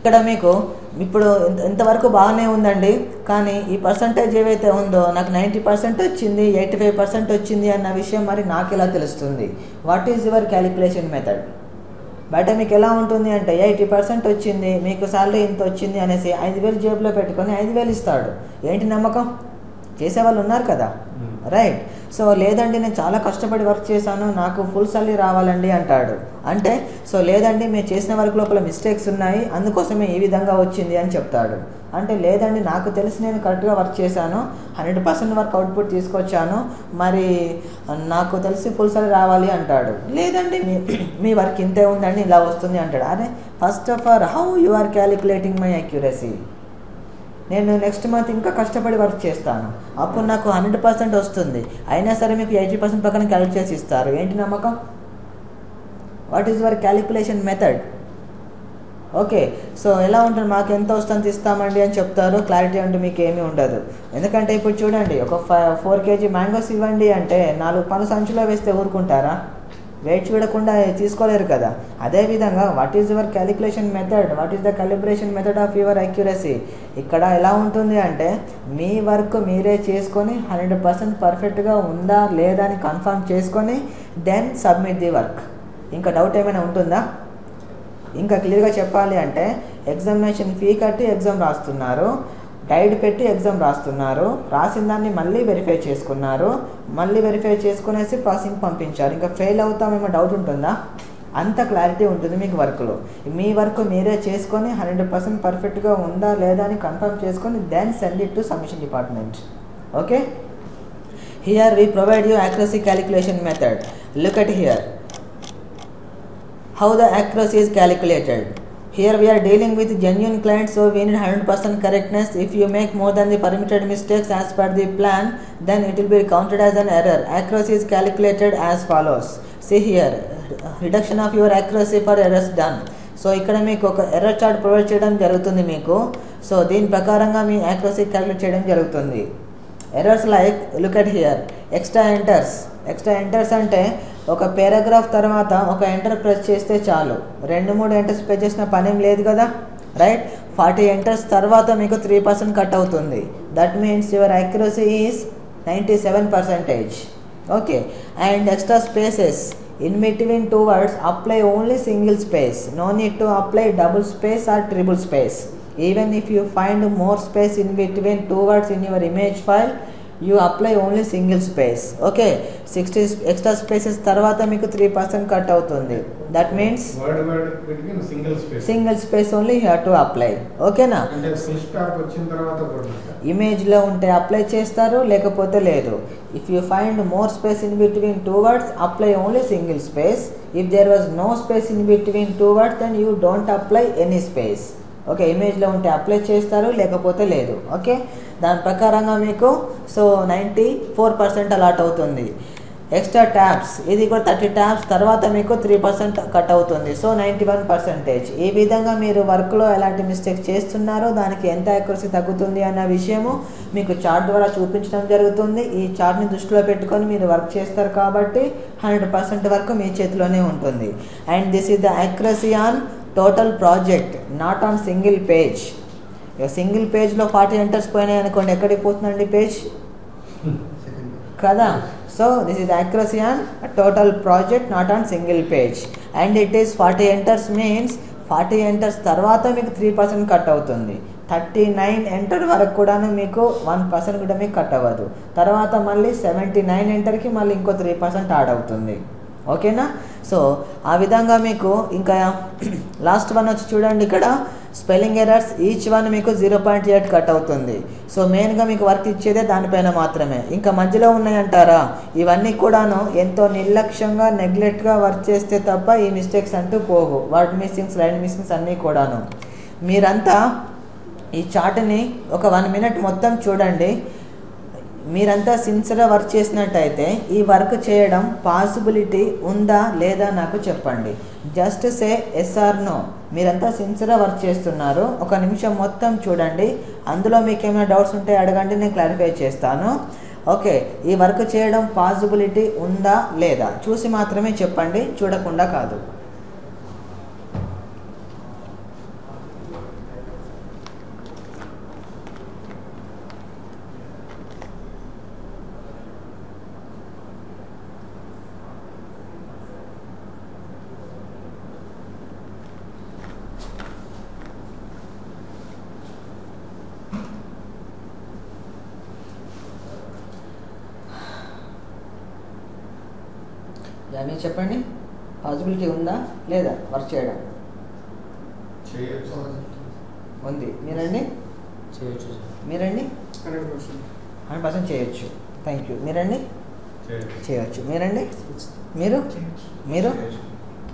ఇక్కడ మీకు ఇప్పుడు ఇంతవరకు బాగానే ఉందండి, కానీ ఈ పర్సంటేజ్ ఏవైతే ఉందో నాకు 90% వచ్చింది, 85% వచ్చింది అన్న విషయం మరి నాకు ఎలా తెలుస్తుంది? What is your calculation method? బయట మీకు ఎలా ఉంటుంది అంటే 80% వచ్చింది, మీకు సాలరీ ఇంత వచ్చింది అనేసి 5,000 జేబులో పెట్టుకొని 5,000 ఇస్తాడు. ఏంటి నమ్మకం? చేసేవాళ్ళు ఉన్నారు కదా, రైట్? సో లేదండి నేను చాలా కష్టపడి వర్క్ చేశాను, నాకు ఫుల్ సాలరీ రావాలండి అంటాడు. అంటే సో లేదండి మీరు చేసిన వర్క్ లోపల మిస్టేక్స్ ఉన్నాయి, అందుకోసమే ఈ విధంగా వచ్చింది అని చెప్తాడు. అంటే లేదండి నాకు తెలిసి నేను కరెక్ట్గా వర్క్ చేశాను, 100% వర్క్ అవుట్పుట్ తీసుకొచ్చాను, మరి నాకు తెలిసి ఫుల్ సాలరీ రావాలి అంటాడు. లేదండి మీ వర్క్ ఇంతే ఉందండి ఇలా వస్తుంది అంటాడు. అరే first of all how you are calculating my accuracy? నేను నెక్స్ట్ మంత్ ఇంకా కష్టపడి వర్క్ చేస్తాను, అప్పుడు నాకు 100% వస్తుంది, అయినా సరే మీకు 80% పక్కన క్యాలిక్యులేట్ చేసి ఇస్తారు. ఏంటి నమ్మకం? What is your calculation method? Okay, so ఎలా ఉంటుంది? మాకు ఎంత వస్తుంది ఇస్తామండి అని చెప్తారు, క్లారిటీ అంటూ మీకు ఏమీ ఉండదు. ఎందుకంటే ఇప్పుడు చూడండి, ఒక 4 kg మ్యాంగోస్ ఇవ్వండి అంటే 4 పళ్ళు సంచులో వేస్తే ఊరుకుంటారా? వెయిట్ చూడకుండా తీసుకోలేరు కదా. అదేవిధంగా what is your calculation method? What is the calibration method of your accuracy? ఇక్కడ ఎలా ఉంటుంది అంటే మీ వర్క్ మీరే చేసుకొని 100% పర్ఫెక్ట్గా ఉందా లేదా అని కన్ఫర్మ్ చేసుకొని దెన్ సబ్మిట్ ది వర్క్. ఇంకా డౌట్ ఏమైనా ఉంటుందా? ఇంకా క్లియర్గా చెప్పాలి అంటే ఎగ్జామినేషన్ ఫీ కట్టి ఎగ్జామ్ రాస్తున్నారు, గైడ్ పెట్టి ఎగ్జామ్ రాస్తున్నారు, రాసిన దాన్ని మళ్ళీ వెరిఫై చేసుకున్నారు, మళ్ళీ వెరిఫై చేసుకునేసి ప్రాసెసింగ్ పంపించారు. ఇంకా ఫెయిల్ అవుతామేమో డౌట్ ఉంటుందా? అంత క్లారిటీ ఉంటుంది మీకు వర్క్లో. మీ వర్క్ మీరే చేసుకొని 100% పర్ఫెక్ట్గా ఉందా లేదా అని కన్ఫర్మ్ చేసుకొని then send it to submission department. Okay, here we provide you accuracy calculation method. Look at here how the accuracy is calculated. Here we are dealing with genuine clients, so we need 100% correctness. If you make more than the permitted mistakes as per the plan, then it will be counted as an error. Accuracy is calculated as follows. See here, reduction of your accuracy for errors done. So ఇక్కడ మీకు ఒక error chart provide చేయడం జరుగుతుంది మీకు. So దీని ప్రకారంగా మీ accuracy calculate చేయడం జరుగుతుంది. Errors like look at here, extra enters అంటే ఒక పారాగ్రాఫ్ తర్వాత ఒక ఎంటర్ ప్రెస్ చేస్తే చాలు, 2-3 ఎంటర్స్ ప్రెస్ చేసిన పనేం లేదు కదా, రైట్? 40 ఎంటర్స్ తర్వాత మీకు 3% కట్ అవుతుంది. That means your accuracy is 97%. Okay, and extra spaces in between 2 words apply only single space, no need to apply double space or triple space. Even if you find more space in between 2 words in your image file, you apply only single space. Okay, 60 extra spaces tarvata meeku 3% cut avutundi. That means word between single space only you have to apply. Okay na, ante full stop vachin tarvata kodna image lo unte apply chestaru lekapothe ledu. If you find more space in between 2 words, apply only single space. If there was no space in between 2 words, then you don't apply any space. Okay, ఇమేజ్లో ఉంటే apply చేస్తారు, లేకపోతే లేదు. Okay, దాని ప్రకారంగా మీకు so 94% allot అవుతుంది. Extra tabs, ఇది కూడా 30 ట్యాబ్స్ తర్వాత మీకు 3% కట్ అవుతుంది. సో 91%. ఈ విధంగా మీరు వర్క్లో ఎలాంటి మిస్టేక్ చేస్తున్నారో దానికి ఎంత యాక్యురసీ తగ్గుతుంది అన్న విషయము మీకు చార్ట్ ద్వారా చూపించడం జరుగుతుంది. ఈ చార్ట్ని దృష్టిలో పెట్టుకొని మీరు వర్క్ చేస్తారు కాబట్టి 100% వరకు మీ చేతిలోనే ఉంటుంది. And this is the accuracy on total project, not on single page. Single పేజ్లో 40 ఎంటర్స్ పోయినాయి అనుకోండి, ఎక్కడికి పోతుందండి పేజ్ కదా. So this is accuracy on total project, not on single page. And it is 40 enters means 40 enters తర్వాత మీకు 3% cut అవుతుంది. 39 enter వరకు కూడాను మీకు 1% కూడా మీకు కట్ అవ్వదు. తర్వాత మళ్ళీ 79 ఎంటర్కి మళ్ళీ ఇంకో 3% యాడ్ అవుతుంది. ఓకేనా? సో ఆ విధంగా మీకు ఇంకా లాస్ట్ వన్ వచ్చి చూడండి, ఇక్కడ స్పెల్లింగ్ ఎర్రర్స్ ఈచ్ వన్ మీకు 0.8 కట్ అవుతుంది. సో మెయిన్గా మీకు వర్క్ ఇచ్చేదే దానిపైన మాత్రమే. ఇంకా మధ్యలో ఉన్నాయంటారా, ఇవన్నీ కూడాను ఎంతో నిర్లక్ష్యంగా నెగ్లెక్ట్గా వర్క్ చేస్తే తప్ప ఈ మిస్టేక్స్ అంటూ పోవు. వర్డ్ మిస్సింగ్స్, లైన్ మిస్సింగ్స్ అన్నీ కూడాను. మీరంతా ఈ చార్ట్ని ఒక 1 మినిట్ మొత్తం చూడండి. మీరంతా సిన్సియర్గా వర్క్ చేసినట్టయితే ఈ వర్క్ చేయడం పాసిబిలిటీ ఉందా లేదా నాకు చెప్పండి. Just say yes or no. మీరంతా సిన్సియర్గా వర్క్ చేస్తున్నారు, 1 నిమిషం మొత్తం చూడండి. అందులో మీకు ఏమైనా డౌట్స్ ఉంటే అడగండి, నేను క్లారిఫై చేస్తాను. ఓకే, ఈ వర్క్ చేయడం పాసిబిలిటీ ఉందా లేదా చూసి మాత్రమే చెప్పండి, చూడకుండా కాదు. మీరు చెప్పండి, పాసిబిలిటీ ఉందా లేదా వర్క్ చేయడం? చేయొచ్చు. ఉంది. మీరండి? చేయొచ్చు. మీరండి? 100%. 100% చేయొచ్చు. Thank you. మీరండి? చేయొచ్చు. మీరండి? మీరు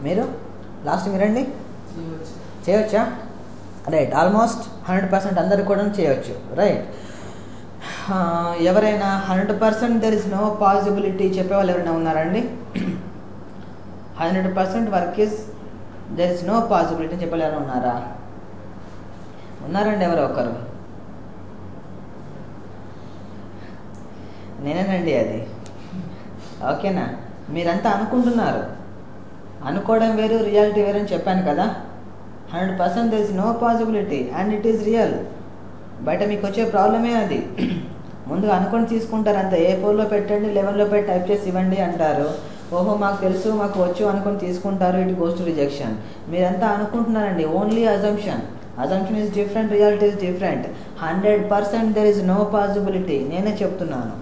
మీరు లాస్ట్ మీరండి? చేయొచ్చా? రైట్. ఆల్మోస్ట్ 100% అందరు కూడా చేయొచ్చు. రైట్. ఎవరైనా 100% దెర్ ఇస్ నో పాసిబిలిటీ చెప్పేవాళ్ళు ఎవరైనా ఉన్నారండి? 100% work is there is no possibility చెప్పేవాళ్ళు ఎవరైనా ఉన్నారా? ఉన్నారండి ఎవరో ఒకరు? నేనేనండి అది. ఓకేనా? మీరంతా అనుకుంటున్నారు, అనుకోవడం వేరు రియాలిటీ వేరు అని చెప్పాను కదా. 100% there is no possibility and it is real. బయట మీకు వచ్చే ప్రాబ్లమే అది. ముందుగా అనుకొని తీసుకుంటారు అంతే. A4లో పెట్టండి, 11లో పెట్టి టైప్ చేసి ఇవ్వండి అంటారు. ఓహో మాకు తెలుసు మాకు వచ్చు అనుకొని తీసుకుంటారు. It goes to rejection. మీరంతా అనుకుంటున్నారండి, only assumption. Assumption is different, reality is different. 100% there is no possibility. నేనే చెప్తున్నాను.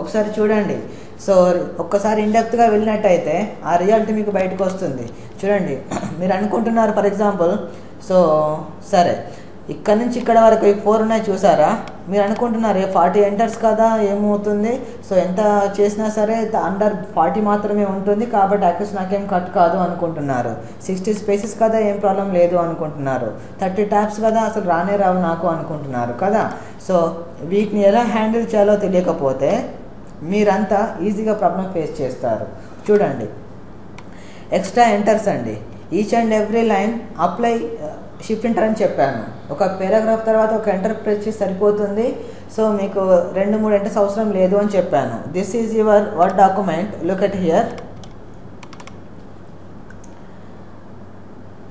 ఒకసారి చూడండి. సో ఒక్కసారి ఇండెప్త్గా వెళ్ళినట్టయితే ఆ రియాలిటీ మీకు బయటకు వస్తుంది. చూడండి, మీరు అనుకుంటున్నారు ఫర్ ఎగ్జాంపుల్, సో సరే ఇక్కడ నుంచి ఇక్కడ వరకు 4 ఉన్నాయి చూసారా? మీరు అనుకుంటున్నారు 40 ఎంటర్స్ కదా ఏమవుతుంది, సో ఎంత చేసినా సరే అండర్ 40 మాత్రమే ఉంటుంది కాబట్టి యాక్సెస్ నాకేం కట్ కాదు అనుకుంటున్నారు. 60 స్పేసెస్ కదా ఏం ప్రాబ్లం లేదు అనుకుంటున్నారు. 30 ట్యాబ్స్ కదా అసలు రానే రావు నాకు అనుకుంటున్నారు కదా. సో వీటిని ఎలా హ్యాండిల్ చేయాలో తెలియకపోతే మీరంతా ఈజీగా ప్రాబ్లం ఫేస్ చేస్తారు. చూడండి, ఎక్స్ట్రా ఎంటర్స్ అండి. Each and every line apply shift enter అని చెప్పాను. ఒక పారాగ్రాఫ్ తర్వాత ఒక ఎంటర్ ప్రెస్ చేసి సరిపోతుంది. సో మీకు 2-3 ఎంటర్స్ అవసరం లేదు అని చెప్పాను. This is your word document. Look at here.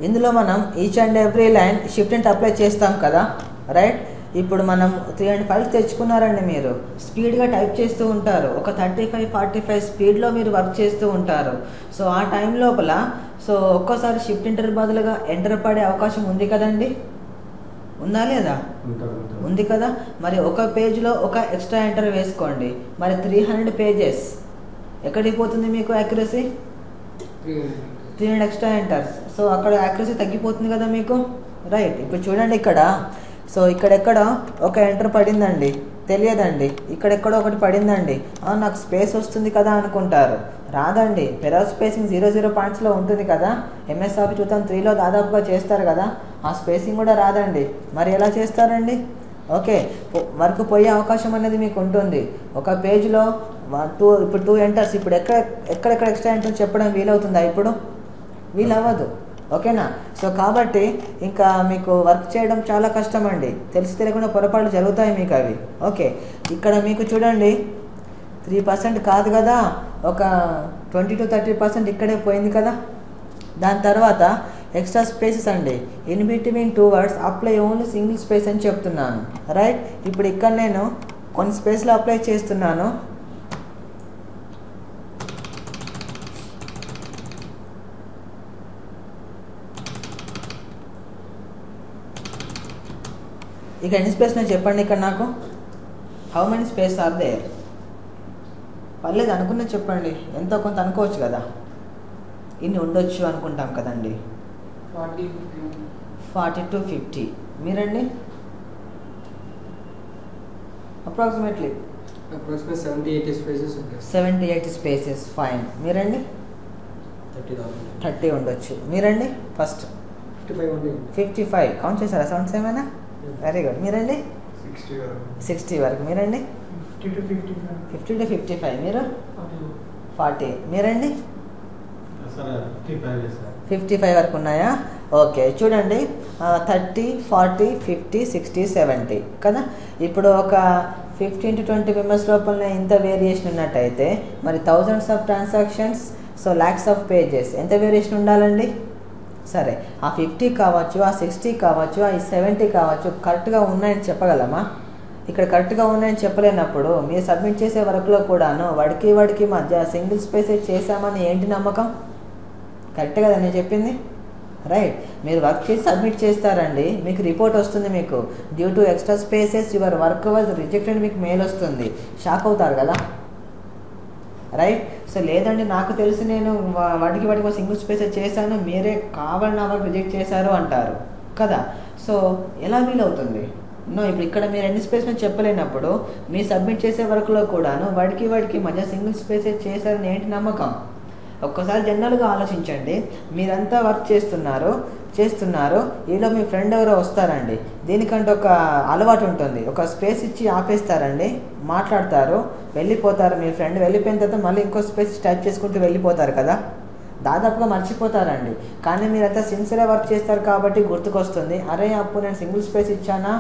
ఇందులో మనం each and every line shift enter apply చేస్తాం కదా, రైట్? ఇప్పుడు మనం 300 ఫైల్స్ తెచ్చుకున్నారండి. మీరు స్పీడ్గా టైప్ చేస్తూ ఉంటారు. ఒక 35-45 స్పీడ్లో మీరు వర్క్ చేస్తూ ఉంటారు. సో ఆ టైం లోపల సో ఒక్కోసారి షిఫ్ట్ ఎంటర్ బదులుగా ఎంటర్ పడే అవకాశం ఉంది కదండి. ఉందా లేదా? ఉంది కదా. మరి ఒక పేజ్లో ఒక ఎక్స్ట్రా ఎంటర్ వేసుకోండి. మరి 300 పేజెస్ ఎక్కడికి పోతుంది మీకు యాక్యురసీ? 300 extra enters. సో అక్కడ యాక్యురసీ తగ్గిపోతుంది కదా మీకు, రైట్? ఇప్పుడు చూడండి ఇక్కడ. సో ఇక్కడెక్కడ ఒక ఎంటర్ పడిందండి, తెలియదండి. ఇక్కడెక్కడో ఒకటి పడిందండి, నాకు స్పేస్ వస్తుంది కదా అనుకుంటారు. రాదండి. పెరావ్ స్పేసింగ్ 00 పాయింట్స్లో ఉంటుంది కదా. MS Office 2003లో దాదాపుగా చేస్తారు కదా. ఆ స్పేసింగ్ కూడా రాదండి. మరి ఎలా చేస్తారండి? ఓకే, వర్క్ పోయే అవకాశం అనేది మీకు ఉంటుంది. ఒక పేజ్లో ఇప్పుడు 2 ఎంటర్స్. ఇప్పుడు ఎక్కడెక్కడ ఎక్స్ట్రా ఎంటర్స్ చెప్పడం వీలవుతుందా? ఇప్పుడు వీలవ్వదు. ఓకేనా? సో కాబట్టి ఇంకా మీకు వర్క్ చేయడం చాలా కష్టం అండి. తెలిసి తెలియకుండా పొరపాట్లు జరుగుతాయి మీకు అవి. ఓకే, ఇక్కడ మీకు చూడండి 3% కాదు కదా, ఒక 20-30% ఇక్కడే పోయింది కదా. దాని తర్వాత ఎక్స్ట్రా స్పేసెస్ అండి. In between 2 words apply only single space అని చెప్తున్నాను, రైట్? ఇప్పుడు ఇక్కడ నేను కొన్ని స్పేస్లో అప్లై చేస్తున్నాను. ఇక ఎన్ని స్పేస్ నేను చెప్పండి ఇక్కడ నాకు. How many space are there? పర్లేదు అనుకున్నా చెప్పండి. ఎంతో కొంత అనుకోవచ్చు కదా. ఇన్ని ఉండొచ్చు అనుకుంటాం కదండి. 40 to 50. మీరండి? అప్రాక్సిమేట్లీ 70-80 స్పేసెస్ ఉంటాయి. 70-80 స్పేసెస్. ఫైన్. మీరండి? 30 ఉండొచ్చు. మీరండి? ఫస్ట్ 55 కౌంట్ చేశారా? సౌండ్స్ ఏమైనా? Very good. మీరండి? 60 వరకు. మీరండి? 50 to 55. మీరు? 40. మీరండి? 55 వరకు ఉన్నాయా? ఓకే, చూడండి 30, 40, 50, 60, 70 కదా. ఇప్పుడు ఒక 15 to 20 మెంబర్స్ లోపలనే ఇంత వేరియేషన్ ఉన్నట్టయితే మరి thousands of transactions, so lakhs of pages, ఎంత వేరియేషన్ ఉండాలండి? సరే, ఆ 50 కావచ్చు, ఆ 60 కావచ్చు, ఆ 70 కావచ్చు, కరెక్ట్గా ఉన్నాయని చెప్పగలమా? ఇక్కడ కరెక్ట్గా ఉన్నాయని చెప్పలేనప్పుడు మీరు సబ్మిట్ చేసే వర్క్లో కూడాను వాడికి మధ్య సింగిల్ స్పేసే చేసామని ఏంటి నమ్మకం? కరెక్ట్ కదా నేను చెప్పింది, రైట్? మీరు వర్క్ చేసి సబ్మిట్ చేస్తారండి, మీకు రిపోర్ట్ వస్తుంది. మీకు due to extra spaces your work was rejected, మీకు మెయిల్ వస్తుంది. షాక్ అవుతారు కదా. రైట్. సో లేదండి నాకు తెలిసి నేను వాటికి సింగిల్ స్పేస్ చేశాను, మీరే కావాలని వర్క్ రిజెక్ట్ చేశారు అంటారు కదా. సో ఎలా వీలవుతుంది? నో, ఇప్పుడు ఇక్కడ మీరు ఎన్ని స్పేస్ మీద చెప్పలేనప్పుడు మీరు సబ్మిట్ చేసే వర్క్లో కూడాను వాడికి మధ్య సింగిల్ స్పేస్ చేశారని ఏంటి నమ్మకం? ఒక్కసారి జనరల్గా ఆలోచించండి. మీరంతా వర్క్ చేస్తున్నారు, ఈలో మీ ఫ్రెండ్ ఎవరో వస్తారండి, దీనికంటే ఒక అలవాటు ఉంటుంది, ఒక స్పేస్ ఇచ్చి ఆపేస్తారండి, మాట్లాడతారు, వెళ్ళిపోతారు. మీ ఫ్రెండ్ వెళ్ళిపోయిన తర్వాత మళ్ళీ ఇంకో స్పేస్ టైప్ చేసుకుంటూ వెళ్ళిపోతారు కదా, దాదాపుగా మర్చిపోతారండి. కానీ మీరంతా సిన్సియర్గా వర్క్ చేస్తారు కాబట్టి గుర్తుకొస్తుంది, అరే అప్పుడు నేను సింగిల్ స్పేస్ ఇచ్చానా,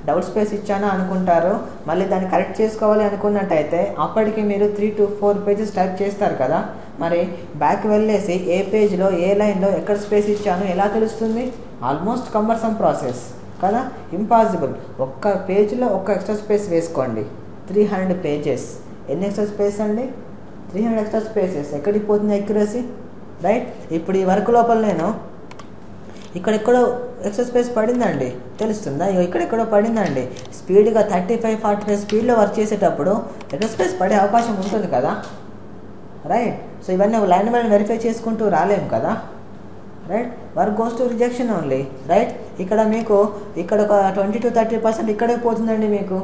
డబుల్ స్పేస్ ఇచ్చానా అనుకుంటారు. మళ్ళీ దాన్ని కరెక్ట్ చేసుకోవాలి అనుకున్నట్టయితే అప్పటికి మీరు 3 to 4 పేజెస్ టైప్ చేస్తారు కదా. మరి బ్యాక్ వెళ్ళేసి ఏ పేజ్లో ఏ లైన్లో ఎక్కడ స్పేస్ ఇచ్చానో ఎలా తెలుస్తుంది? ఆల్మోస్ట్ కంబర్సమ్ ప్రాసెస్ కదా, ఇంపాసిబుల్. ఒక్క పేజ్లో ఒక్క ఎక్స్ట్రా స్పేస్ వేసుకోండి, 300 పేజెస్. ఎన్ని ఎక్స్ట్రా స్పేస్ అండి? 300 ఎక్స్ట్రా స్పేసెస్. ఎక్కడికి పోతుంది అక్యురసీ? రైట్. ఇప్పుడు ఈ వర్క్ లోపల నేను ఇక్కడెక్కడో ఎక్స్ట్రా స్పేస్ పడిందండి, తెలుస్తుందా? ఇక్కడెక్కడో పడిందండి. స్పీడ్గా 35-45 స్పీడ్లో వర్క్ చేసేటప్పుడు ఎక్స్ట్రా స్పేస్ పడే అవకాశం ఉంటుంది కదా, రైట్. సో ఇవన్నీ లైన్ బై లైన్ వెరిఫై చేసుకుంటూ రాలేము కదా, right. Work goes to rejection only, right. ఇక్కడ మీకు ఇక్కడ ఒక 20 to 30% ఇక్కడే పోతుందండి. మీకు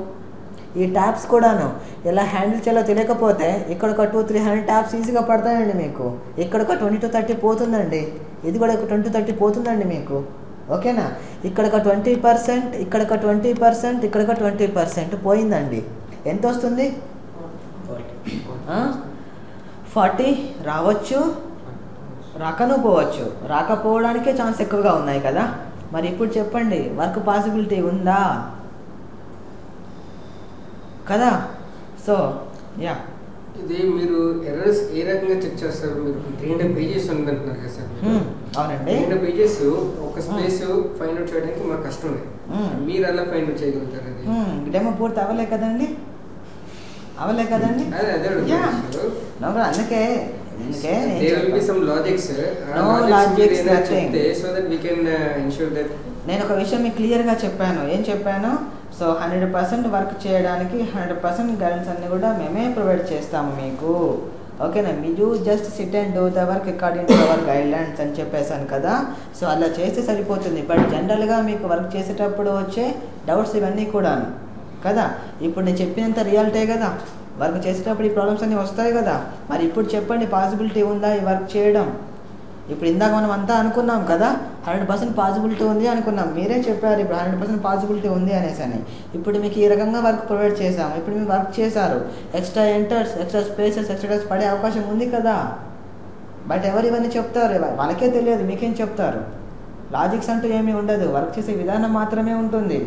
ఈ ట్యాబ్స్ కూడాను ఎలా హ్యాండిల్ చేయాలో తెలియకపోతే ఇక్కడ ఒక 200-300 ట్యాబ్స్ ఈజీగా పడతాయండి మీకు. ఇక్కడ ఒక 20 to 30 పోతుందండి, ఇది కూడా ఒక 20 to 30 పోతుందండి మీకు, ఓకేనా. ఇక్కడ ఒక 20%, ఇక్కడ ఒక 20%, ఇక్కడ ఒక 20% పోయిందండి. ఎంత వస్తుంది? 40 రావచ్చు, రాకపోవచ్చు. రాకపోవడానికే ఛాన్స్ ఎక్కువగా ఉన్నాయి కదా. మరి ఇప్పుడు చెప్పండి, వర్క్ పాసిబిలిటీ ఉందా కదా. సో యా, ఇది మీరు ఎర్రర్స్ ఏ రకంగా చెక్ చేస్తారు? మీరు 300 పేజెస్ ఉందంటున్నారు కదా సార్. అవునండి. 300 పేజెస్ ఒక స్పేస్ ఫైండ్ అవుట్ చేయడానికి మాకు కష్టమే. మీరు ఎలా ఫైండ్ అవుట్ చేయగలుగుతారు? అది డెమో పూర్తి అవ్వలే కదండి. అందుకే నేను ఒక విషయం మీకు క్లియర్గా చెప్పాను. ఏం చెప్పాను? సో 100% వర్క్ చేయడానికి 100% గైడెన్స్ అన్ని కూడా మేమే ప్రొవైడ్ చేస్తాము మీకు, ఓకేనా. మీరు just SIT and do the work according to our guidelines అని చెప్పేశాను కదా. సో అలా చేస్తే సరిపోతుంది. బట్ జనరల్గా మీకు వర్క్ చేసేటప్పుడు వచ్చే డౌట్స్ ఇవన్నీ కూడాను కదా. ఇప్పుడు నేను చెప్పినంత రియాలిటీ కదా, వర్క్ చేసేటప్పుడు ఈ ప్రాబ్లమ్స్ అన్నీ వస్తాయి కదా. మరి ఇప్పుడు చెప్పండి, పాసిబిలిటీ ఉందా ఈ వర్క్ చేయడం? ఇప్పుడు ఇందాక మనం అంతా అనుకున్నాం కదా, 100% పాసిబిలిటీ ఉంది అనుకున్నాం. మీరే చెప్పారు ఇప్పుడు 100% పాసిబిలిటీ ఉంది అనేసి అని. ఇప్పుడు మీకు ఈ రకంగా వర్క్ ప్రొవైడ్ చేసాము. ఇప్పుడు మీరు వర్క్ చేశారు, extra enters, extra spaces, extra పడే అవకాశం ఉంది కదా. బట్ ఎవరు ఇవన్నీ చెప్తారు? వాళ్ళకే తెలియదు, మీకేం చెప్తారు? లాజిక్స్ అంటూ ఏమీ ఉండదు, వర్క్ చేసే విధానం మాత్రమే ఉంటుంది,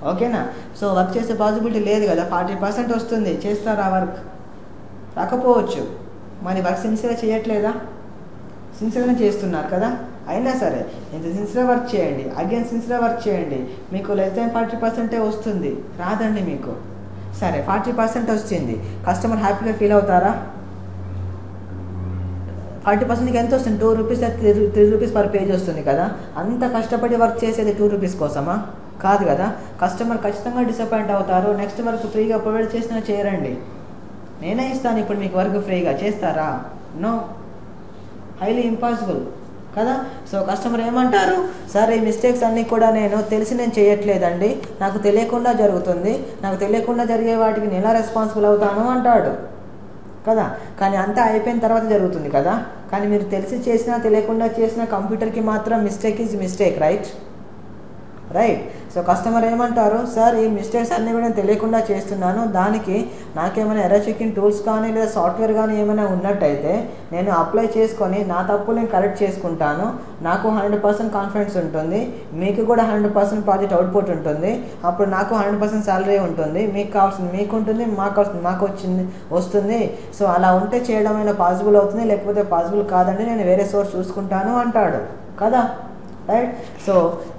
ఓకేనా. సో వర్క్ చేసే పాసిబిలిటీ లేదు కదా. 40% వస్తుంది, చేస్తారా వర్క్? రాకపోవచ్చు. మరి వర్క్ సిన్సియర్గా చేయట్లేదా? సిన్సియర్గా చేస్తున్నారు కదా. అయినా సరే ఇంత సిన్సియర్ వర్క్ చేయండి, అగైన్ సిన్సియర్ వర్క్ చేయండి, మీకు లెస్ దాన్ 40% వస్తుంది. రాదండి మీకు. సరే 40% వచ్చింది, కస్టమర్ హ్యాపీగా ఫీల్ అవుతారా? 40%కి ఎంత వస్తుంది? 2 రూపీస్, 3 రూపీస్ పర్ పేజ్ వస్తుంది కదా. అంత కష్టపడి వర్క్ చేసేది 2 రూపీస్ కోసమా? కాదు కదా. కస్టమర్ ఖచ్చితంగా డిసప్పాయింట్ అవుతారు. నెక్స్ట్ వర్క్ ఫ్రీగా ప్రొవైడ్ చేసినా చేయరండి. నేనే ఇస్తాను ఇప్పుడు మీకు వర్క్ ఫ్రీగా, చేస్తారా? నో, హైలీ ఇంపాసిబుల్ కదా. సో కస్టమర్ ఏమంటారు? సార్ ఈ మిస్టేక్స్ అన్నీ కూడా నేను చేయట్లేదండి, నాకు తెలియకుండా జరుగుతుంది, నాకు తెలియకుండా జరిగే వాటికి నేను ఎలా రెస్పాన్సిబుల్ అవుతాను అంటాడు కదా. కానీ అంతా అయిపోయిన తర్వాత జరుగుతుంది కదా. కానీ మీరు తెలిసి చేసినా తెలియకుండా చేసినా కంప్యూటర్కి మాత్రం mistake is mistake, right. So customer ఏమంటారు? సార్ ఈ మిస్టేక్స్ అన్నీ కూడా నేను తెలియకుండా చేస్తున్నాను, దానికి నాకేమైనా ఎర్రర్ చెకింగ్ టూల్స్ కానీ లేదా సాఫ్ట్వేర్ కానీ ఏమైనా ఉన్నట్టయితే నేను అప్లై చేసుకొని నా తప్పులు నేను కరెక్ట్ చేసుకుంటాను, నాకు 100% కాన్ఫిడెన్స్ ఉంటుంది, మీకు కూడా 100% ప్రాజెక్ట్ అవుట్పుట్ ఉంటుంది, అప్పుడు నాకు 100% శాలరీ ఉంటుంది, మీకు కావాల్సింది మీకు ఉంటుంది, మాకు కావాల్సింది మాకు వస్తుంది. సో అలా ఉంటే చేయడం పాసిబుల్ అవుతుంది, లేకపోతే పాసిబుల్ కాదండి, నేను వేరే సోర్స్ చూసుకుంటాను అంటాడు కదా, రైట్. సో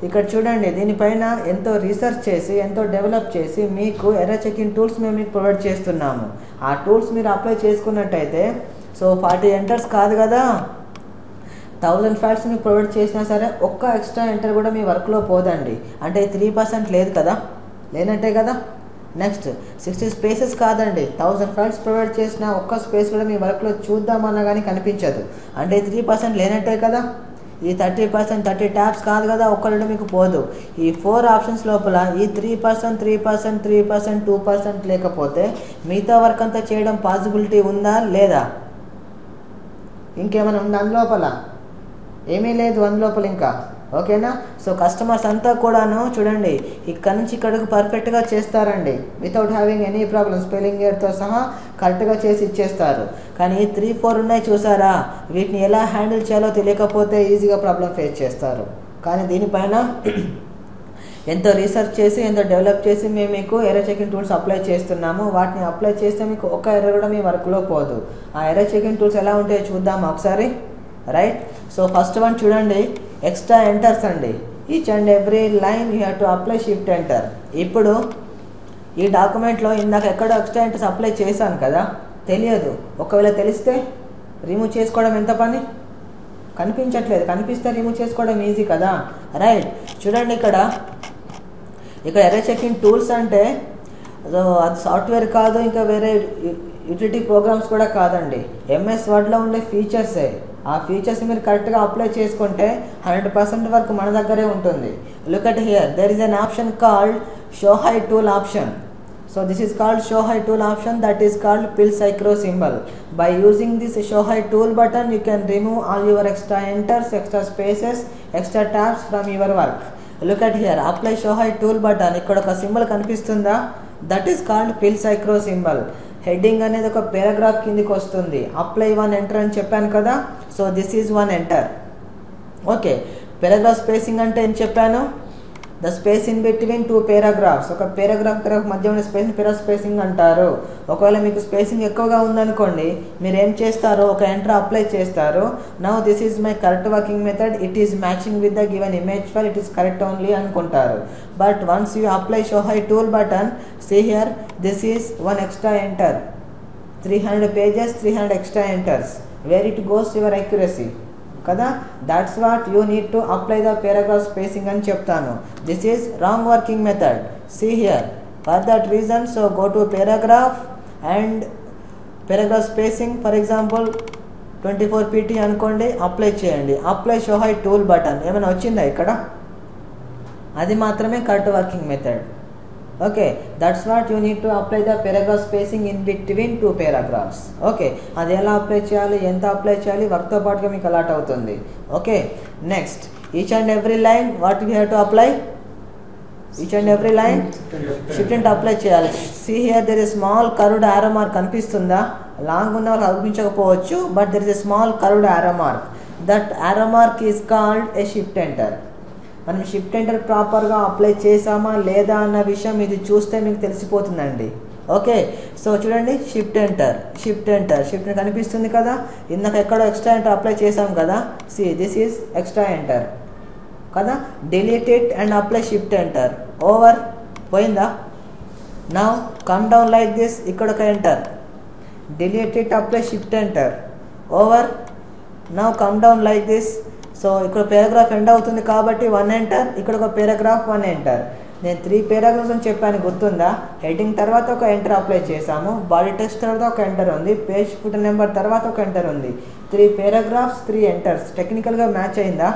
ఇక్కడ చూడండి, దీనిపైన ఎంతో రీసెర్చ్ చేసి ఎంతో డెవలప్ చేసి మీకు ఎర్రర్ చెకింగ్ టూల్స్ మేము మీకు ప్రొవైడ్ చేస్తున్నాము. ఆ టూల్స్ మీరు అప్లై చేసుకున్నట్టయితే సో 40 ఎంటర్స్ కాదు కదా, 1000 ఫ్యాక్ట్స్ మీకు ప్రొవైడ్ చేసినా సరే ఒక్క ఎక్స్ట్రా ఎంటర్ కూడా మీ వర్క్లో పోదండి. అంటే 3% లేదు కదా, లేనట్టే కదా. నెక్స్ట్ 60 స్పేసెస్ కాదండి, 1000 ఫైల్స్ ప్రొవైడ్ చేసిన ఒక్క స్పేస్ కూడా మీ వర్క్లో చూద్దామన్నా కానీ కనిపించదు. అంటే 3% లేనట్టే కదా. ఈ 30% 30 ట్యాబ్స్ కాదు కదా, ఒక్కళ్ళు మీకు పోదు. ఈ 4 ఆప్షన్స్ లోపల ఈ 3%, 3%, 3%, 2% లేకపోతే మిగతా వర్క్ అంతా చేయడం పాసిబిలిటీ ఉందా లేదా? ఇంకేమైనా ఉందా అందులోపల? ఏమీ లేదు అందులోపల ఇంకా. ఓకేనా? సో కస్టమర్స్ అంతా కూడాను చూడండి ఇక్కడ నుంచి ఇక్కడికి పర్ఫెక్ట్గా చేస్తారండి, without having any problem, spelling ఎర్తో సహా కరెక్ట్గా చేసి ఇచ్చేస్తారు. కానీ 3-4 ఉన్నాయి చూసారా, వీటిని ఎలా హ్యాండిల్ చేయాలో తెలియకపోతే ఈజీగా ప్రాబ్లం ఫేస్ చేస్తారు. కానీ దీనిపైన ఎంతో రీసెర్చ్ చేసి ఎంతో డెవలప్ చేసి మేము మీకు ఎర్రర్ చెకింగ్ టూల్స్ అప్లై చేస్తున్నాము. వాటిని అప్లై చేస్తే మీకు ఒక ఎర్రర్ కూడా మీ వర్క్లో పోదు. ఆ ఎర్రర్ చెకింగ్ టూల్స్ ఎలా ఉంటాయో చూద్దాం ఒకసారి. రైట్? సో ఫస్ట్ వన్ చూడండి, ఎక్స్ట్రా ఎంటర్స్ అండి. Each and every line you have to apply shift enter. ఇప్పుడు ఈ డాక్యుమెంట్లో ఇందాక ఎక్కడో ఎక్స్ట్రా ఎంటర్స్ అప్లై చేశాను కదా, తెలియదు. ఒకవేళ తెలిస్తే రిమూవ్ చేసుకోవడం ఎంత పని? కనిపించట్లేదు, కనిపిస్తే రిమూవ్ చేసుకోవడం ఈజీ కదా. రైట్? చూడండి ఇక్కడ ఎర్రర్ చెకింగ్ టూల్స్ అంటే అది సాఫ్ట్వేర్ కాదు, ఇంకా వేరే యూటిలిటీ ప్రోగ్రామ్స్ కూడా కాదండి, ఎంఎస్ వర్డ్లో ఉండే ఫీచర్సే. ఆ ఫీచర్స్ మీరు కరెక్ట్గా అప్లై చేసుకుంటే 100% వరకు మన దగ్గరే ఉంటుంది. Look at here, there is an option called show hide tool option. So this is called show high tool option, that is called pill cycro symbol. By using this show high tool button you can remove all your extra enters, extra spaces, extra tabs from your work. Look at here, apply show high tool button. ఇక్కడ ఒక symbol కనిపిస్తుందా? That is called pill cycro symbol. Heading అనేది ఒక paragraph కిందికి వస్తుంది. Apply 1 enter అని చెప్పాను కదా. So this is 1 enter. Okay, paragraph spacing అంటే ఏం చెప్పాను? The space in between 2 paragraphs. ఒక పారాగ్రాఫ్ మధ్య ఉన్న స్పేస్ పారాగ్రాఫ్ స్పేసింగ్ అంటారు. ఒకవేళ మీకు స్పేసింగ్ ఎక్కువగా ఉందనుకోండి, మీరు ఏం చేస్తారో ఒక ఎంటర్ అప్లై చేస్తారు. Now this is my correct working method, it is matching with the given image file, it is correct only అనుకుంటారు. But once you apply show hide tool button, see here, this is 1 extra enter, 300 pages, 300 extra enters. Where it goes your accuracy kada, that's what you need to apply the paragraph spacing అని చెప్తాను. This is wrong working method. See here, for that reason, so go to paragraph and paragraph spacing, for example 24 pt అనుకోండి, apply చేయండి. Apply show hide tool button ఏమైనా వచ్చిందా ఇక్కడ? అది మాత్రమే correct working method. Okay, that's what you need to apply the paragraph spacing in between 2 paragraphs. Okay, అది ఎలా apply చేయాలి, ఎంత అప్లై చేయాలి, వర్క్తో పాటుగా మీకు అలాట్ అవుతుంది. Okay, next each and every line what you have to apply? Each and every line shift enter apply చేయాలి. See here there is small curved arrow mark కనిపిస్తుందా? లాంగ్ ఉన్న వాళ్ళు కనిపించకపోవచ్చు, but there is a small curved arrow mark. That arrow mark is called a shift enter. మనం shift enter ప్రాపర్గా apply చేసామా లేదా అన్న విషయం ఇది చూస్తే మీకు తెలిసిపోతుందండి. ఓకే, సో చూడండి, shift enter, shift enter, shift కనిపిస్తుంది కదా. ఇందాక ఎక్కడో ఎక్స్ట్రా ఎంటర్ అప్లై చేసాం కదా. See this is extra enter కదా. Delete it and apply shift enter. Over, పోయిందా? Now come down like this, ఇక్కడ ఒక enter, delete it, apply shift enter. Over, now come down like this. So ఇక్కడ paragraph end అవుతుంది కాబట్టి 1 enter, ఇక్కడ ఒక paragraph 1 enter. నేను 3 పారాగ్రాఫ్స్ అని చెప్పాను, గుర్తుందా? హెడ్డింగ్ తర్వాత ఒక ఎంటర్ అప్లై చేశాము, బాడీ టెక్స్ట్ తర్వాత ఒక ఎంటర్ ఉంది, పేజ్ ఫుటర్ నెంబర్ తర్వాత ఒక ఎంటర్ ఉంది. 3 పారాగ్రాఫ్స్ 3 ఎంటర్స్. టెక్నికల్గా మ్యాచ్ అయిందా?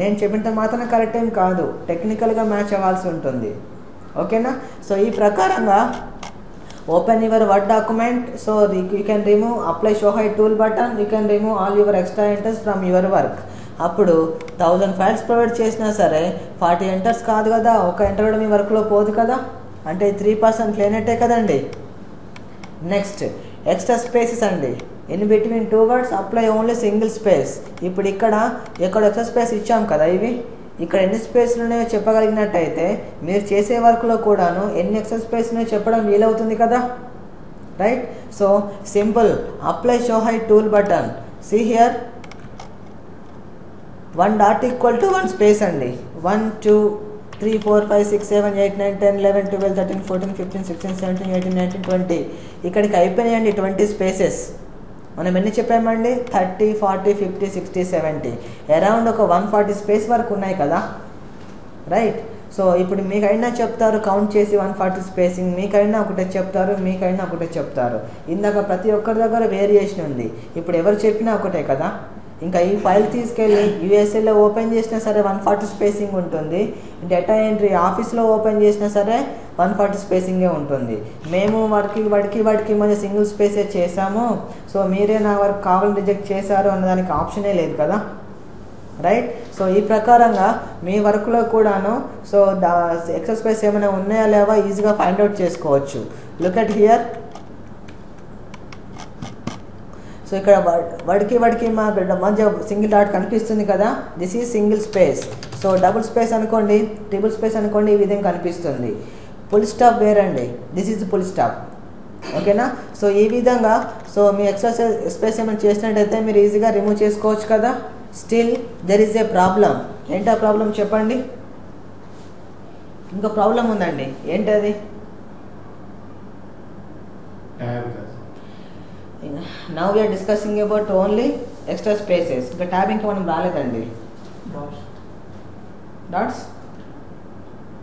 నేను చెప్పినంత మాత్రం కరెక్ట్ ఏం కాదు, టెక్నికల్గా మ్యాచ్ అవ్వాల్సి ఉంటుంది. ఓకేనా? సో ఈ ప్రకారంగా open your word document. So you can remove, apply show hide tool button, you can remove all your extra enters from your work. అప్పుడు 1000 ఫైల్స్ ప్రొవైడ్ చేసినా సరే 40 ఎంటర్స్ కాదు కదా, ఒక ఎంటర్ కూడా మీ వర్క్లో పోదు కదా. అంటే 3% లేనట్టే కదండి. నెక్స్ట్ ఎక్స్ట్రా స్పేసెస్ అండి. In between 2 words apply only single space. ఇప్పుడు ఇక్కడ ఎక్స్ట్రా స్పేస్ ఇచ్చాం కదా, ఇవి ఇక్కడ ఎన్ని స్పేస్లు ఉన్నాయో చెప్పగలిగినట్టయితే మీరు చేసే వర్క్లో కూడాను ఎన్ని ఎక్స్ట్రా స్పేస్ ఉన్నాయో చెప్పడం వీలవుతుంది కదా. Right? So simple, apply show hide tool button. See here, 1 dot equal to 1 space అండి. 1 2 3 4 5 6 7 8 9 10 11 12 13 14 15 16 17 18 19 20. ఇక్కడికి అయిపోయినాయండి 20 స్పేసెస్. మనం ఎన్ని చెప్పామండి? 30 40 50 60 70, అరౌండ్ ఒక 140 స్పేస్ వరకు ఉన్నాయి కదా. రైట్? సో ఇప్పుడు మీకైనా చెప్తారు కౌంట్ చేసి 140 స్పేసింగ్, మీకైనా ఒకటే చెప్తారు, మీకైనా ఒకటే చెప్తారు. ఇందాక ప్రతి ఒక్కరి దగ్గర వేరియేషన్ ఉంది. ఇప్పుడు ఎవరు చెప్పినా ఒకటే కదా. ఇంకా ఈ ఫైల్ తీసుకెళ్ళి యూఎస్ఏలో ఓపెన్ చేసినా సరే 140 స్పేసింగ్ ఉంటుంది. డేటా ఎంట్రీ ఆఫీస్లో ఓపెన్ చేసినా సరే 140 స్పేసింగే ఉంటుంది. మేము వాడికి మధ్య సింగిల్ స్పేసే చేసాము. సో మీరే నా వర్క్ కావాలని రిజెక్ట్ చేశారు అన్నదానికి ఆప్షనే లేదు కదా, రైట్. సో ఈ ప్రకారంగా మీ వర్క్లో కూడాను సో ఎక్సెల్ స్పేస్ ఏమైనా ఉన్నాయా లేవా ఈజీగా ఫైండ్ అవుట్ చేసుకోవచ్చు. Look at here. సో ఇక్కడ వాడికి మా మధ్య సింగిల్ డాట్ కనిపిస్తుంది కదా, this is single space. So double space అనుకోండి, ట్రిపుల్ స్పేస్ అనుకోండి, ఈ విధంగా కనిపిస్తుంది. ఫుల్ స్టాప్ వేరండి, దిస్ ఈజ్ ఫుల్ స్టాప్. ఓకేనా. సో ఈ విధంగా సో మీ ఎక్స్ట్రా స్పేస్ ఏమైనా చేసినట్టయితే మీరు ఈజీగా రిమూవ్ చేసుకోవచ్చు కదా. Still there is a problem. ఏంటా ప్రాబ్లం చెప్పండి. ఇంకో ప్రాబ్లం ఉందండి, ఏంటది? Now we're discussing about only extra spaces. ఇంకా ట్యాబ్ ఇంకా మనం రాలేదండి. డాట్స్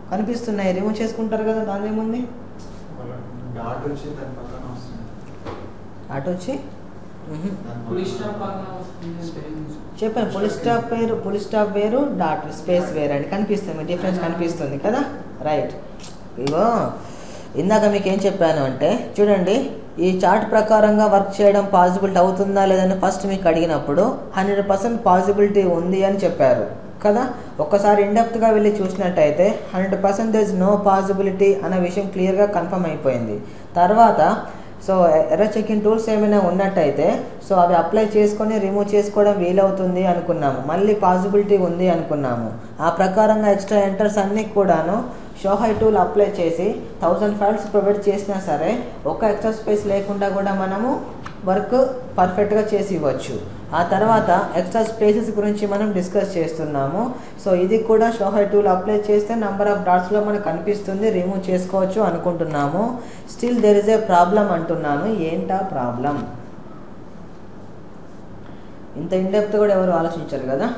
కనిపిస్తున్నాయి, రిమూవ్ చేసుకుంటారు కదా, దాని ఏముంది? డాట్ వచ్చి దాని పక్కన వస్తుంది. డాట్ వచ్చి చెప్పండి. పులి స్టాప్ వేరు డాట్ స్పేస్ వేరు అండి, కనిపిస్తుంది, డిఫరెన్స్ కనిపిస్తుంది కదా, రైట్. ఇగో ఇందాక మీకు ఏం చెప్పాను అంటే చూడండి, ఈ చార్ట్ ప్రకారంగా వర్క్ చేయడం పాసిబిలిటీ అవుతుందా లేదని ఫస్ట్ మీకు అడిగినప్పుడు 100% పాసిబిలిటీ ఉంది అని చెప్పారు కదా. ఒక్కసారి ఇండెప్త్గా వెళ్ళి చూసినట్టయితే 100% దేర్ ఇస్ నో పాసిబిలిటీ అనే విషయం క్లియర్గా కన్ఫర్మ్ అయిపోయింది. తర్వాత సో ఎర్రర్ చెకింగ్ టూల్స్ ఏమైనా ఉన్నట్టయితే సో అవి అప్లై చేసుకొని రిమూవ్ చేసుకోవడం వీలవుతుంది అనుకున్నాము, మళ్ళీ పాసిబిలిటీ ఉంది అనుకున్నాము. ఆ ప్రకారంగా ఎక్స్ట్రా ఎంటర్స్ అన్నీ కూడాను షో హై టూల్ అప్లై చేసి 1000 ఫైల్స్ ప్రొవైడ్ చేసినా సరే ఒక ఎక్స్ట్రా స్పేస్ లేకుండా కూడా మనము వర్క్ పర్ఫెక్ట్గా చేసి ఇవ్వచ్చు. ఆ తర్వాత ఎక్స్ట్రా స్పేసెస్ గురించి మనం డిస్కస్ చేస్తున్నాము. సో ఇది కూడా షో హై టూల్ అప్లై చేస్తే నెంబర్ ఆఫ్ డాట్స్లో మనకు కనిపిస్తుంది, రిమూవ్ చేసుకోవచ్చు అనుకుంటున్నాము. Still there is a problem అంటున్నాను. ఏంటా ప్రాబ్లం? ఇంత ఇండెప్త్ కూడా ఎవరు ఆలోచించారు కదా.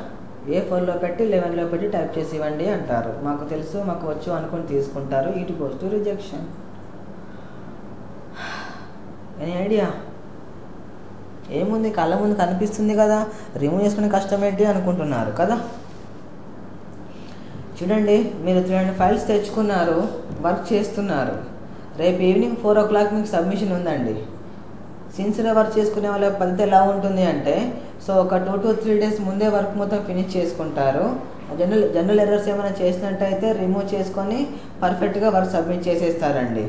A4లో పెట్టి 11లో పెట్టి టైప్ చేసి ఇవ్వండి అంటారు. మాకు తెలుసు, మాకు వచ్చు అనుకుని తీసుకుంటారు. It goes to rejection. Any idea? ఏముంది, కళ్ళ ముందు కనిపిస్తుంది కదా, రిమూవ్ చేసుకునే కష్టం ఏంటి అనుకుంటున్నారు కదా. చూడండి, మీరు 300 ఫైల్స్ తెచ్చుకున్నారు, వర్క్ చేస్తున్నారు. రేపు ఈవినింగ్ 4 o'clock మీకు సబ్మిషన్ ఉందండి. సిన్సియర్గా వర్క్ చేసుకునే వాళ్ళ ఫలితం ఎలా ఉంటుంది అంటే సో ఒక 2 to 3 days ముందే వర్క్ మొత్తం ఫినిష్ చేసుకుంటారు. జనరల్ ఎర్రర్స్ ఏమైనా చేసినట్టయితే రిమూవ్ చేసుకొని పర్ఫెక్ట్గా వర్క్ సబ్మిట్ చేసేస్తారండి.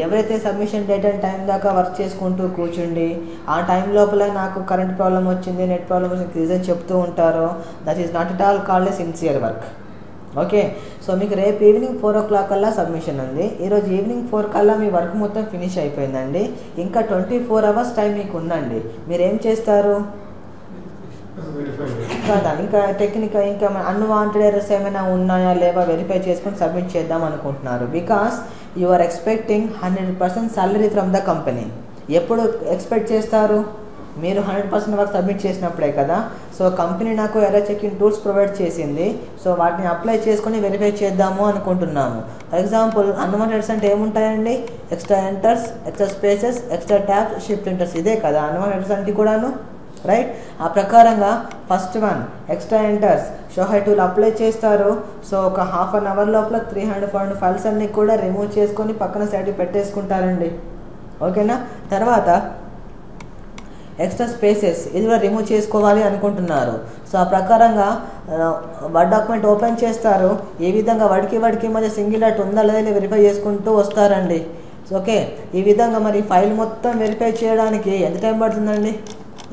ఎవరైతే సబ్మిషన్ డేట్ అండ్ టైం దాకా వర్క్ చేసుకుంటూ కూర్చుండి ఆ టైం లోపల నాకు కరెంట్ ప్రాబ్లం వచ్చింది, నెట్ ప్రాబ్లం వచ్చింది రీజన్ చెప్తూ ఉంటారో that is not at all called a sincere work. Okay. So మీకు రేపు ఈవినింగ్ 4 o'clock కల్లా సబ్మిషన్ ఉంది. ఈరోజు ఈవినింగ్ 4 కల్లా మీ వర్క్ మొత్తం ఫినిష్ అయిపోయిందండి. ఇంకా 24 hours టైం మీకు ఉందండి. మీరేం చేస్తారు కదా, ఇంకా టెక్నికల్ ఇంకా అన్వాంటెడ్ ఎర్రర్స్ ఏమైనా ఉన్నాయా లేవా వెరిఫై చేసుకొని సబ్మిట్ చేద్దాం అనుకుంటున్నారు. Because you are expecting 100% salary from the company. ఎప్పుడు ఎక్స్పెక్ట్ చేస్తారు? మీరు 100% వర్క్ సబ్మిట్ చేసినప్పుడే కదా. సో కంపెనీ నాకు ఎర్రర్ చెకింగ్ టూల్స్ ప్రొవైడ్ చేసింది. సో వాటిని అప్లై చేసుకొని వెరిఫై చేద్దాము అనుకుంటున్నాము. ఫర్ ఎగ్జాంపుల్ అన్వాంటెడ్ ఎర్రర్స్ అంటే ఏముంటాయండి? Extra enters, extra spaces, extra tabs, shift enters, ఇదే కదా అన్వాంటెడ్ ఎర్రర్స్ అంటే కూడాను, రైట్. ఆ ప్రకారంగా first one extra enters show hide tool apply చేస్తారు. సో ఒక 1/2 hour లోపల 300-400 ఫైల్స్ అన్నీ కూడా రిమూవ్ చేసుకొని పక్కన సైడ్కి పెట్టేసుకుంటారండి. ఓకేనా. తర్వాత ఎక్స్ట్రా స్పేసెస్ ఇది కూడా రిమూవ్ చేసుకోవాలి అనుకుంటున్నారు. సో ఆ ప్రకారంగా వర్డ్ డాక్యుమెంట్ ఓపెన్ చేస్తారు. ఏ విధంగా వాడికి మధ్య సింగిల్ డాట్ ఉందా లేదా వెరిఫై చేసుకుంటూ వస్తారండి. ఓకే. ఈ విధంగా మరి ఫైల్ మొత్తం వెరిఫై చేయడానికి ఎంత టైం పడుతుందండి?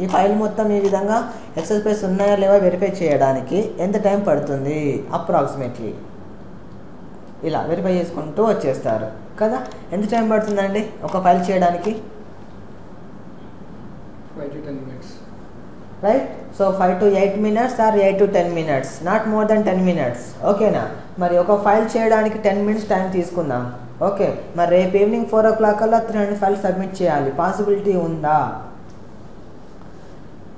ఈ ఫైల్ మొత్తం ఈ విధంగా ఎక్సెల్ స్పేస్ ఉన్నాయా లేవా వెరిఫై చేయడానికి ఎంత టైం పడుతుంది? అప్రాక్సిమేట్లీ ఇలా వెరిఫై చేసుకుంటూ వచ్చేస్తారు కదా. ఎంత టైం పడుతుందండి ఒక ఫైల్ చేయడానికి? 5 to 10 minutes. Right. So 5 to 8 minutes or 8 to 10 minutes, not more than 10 minutes. ఓకేనా. మరి ఒక ఫైల్ చేయడానికి 10 minutes టైం తీసుకుందాం. ఓకే. మరి రేపు ఈవినింగ్ 4 o'clock కల్లా 300 ఫైల్స్ సబ్మిట్ చేయాలి. పాసిబిలిటీ ఉందా?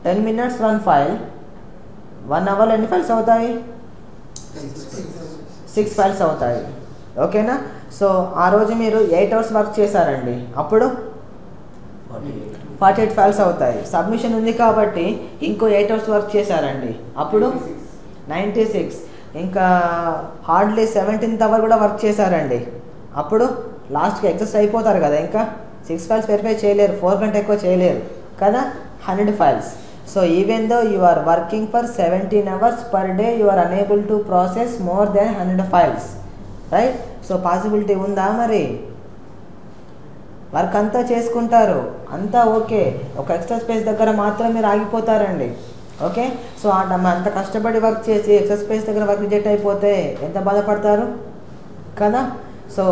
10 minutes రన్ ఫైల్, 1 hour ఎన్ని ఫైల్స్ అవుతాయి? 6 ఫైల్స్ అవుతాయి. ఓకేనా? సో ఆ రోజు మీరు 8 అవర్స్ వర్క్ చేశారండి, అప్పుడు 48 ఫైల్స్ అవుతాయి. సబ్మిషన్ ఉంది కాబట్టి ఇంకో 8 అవర్స్ వర్క్ చేశారండి, అప్పుడు 96. ఇంకా హార్డ్లీ 17th అవర్ కూడా వర్క్ చేశారండి, అప్పుడు లాస్ట్కి ఎగ్జాస్ట్ అయిపోతారు కదా. ఇంకా 6 ఫైల్స్ వెరిఫై చేయలేరు, 4 కంటే ఎక్కువ చేయలేరు కదా, 100 files. So even though you are working for 17 hours per day, you are unable to process more than 100 files, right? So possibility ఉందా? మరి వర్క్ అంతా చేసుకుంటారు, అంతా ఓకే, ఒక ఎక్స్ట్రా స్పేస్ దగ్గర మాత్రం మీరు ఆగిపోతారండి. ఓకే, సో అంత కష్టపడి వర్క్ చేసి ఎక్స్ట్రా స్పేస్ దగ్గర వర్క్ రిజెక్ట్ అయిపోతే ఎంత బాధపడతారు కదా. సో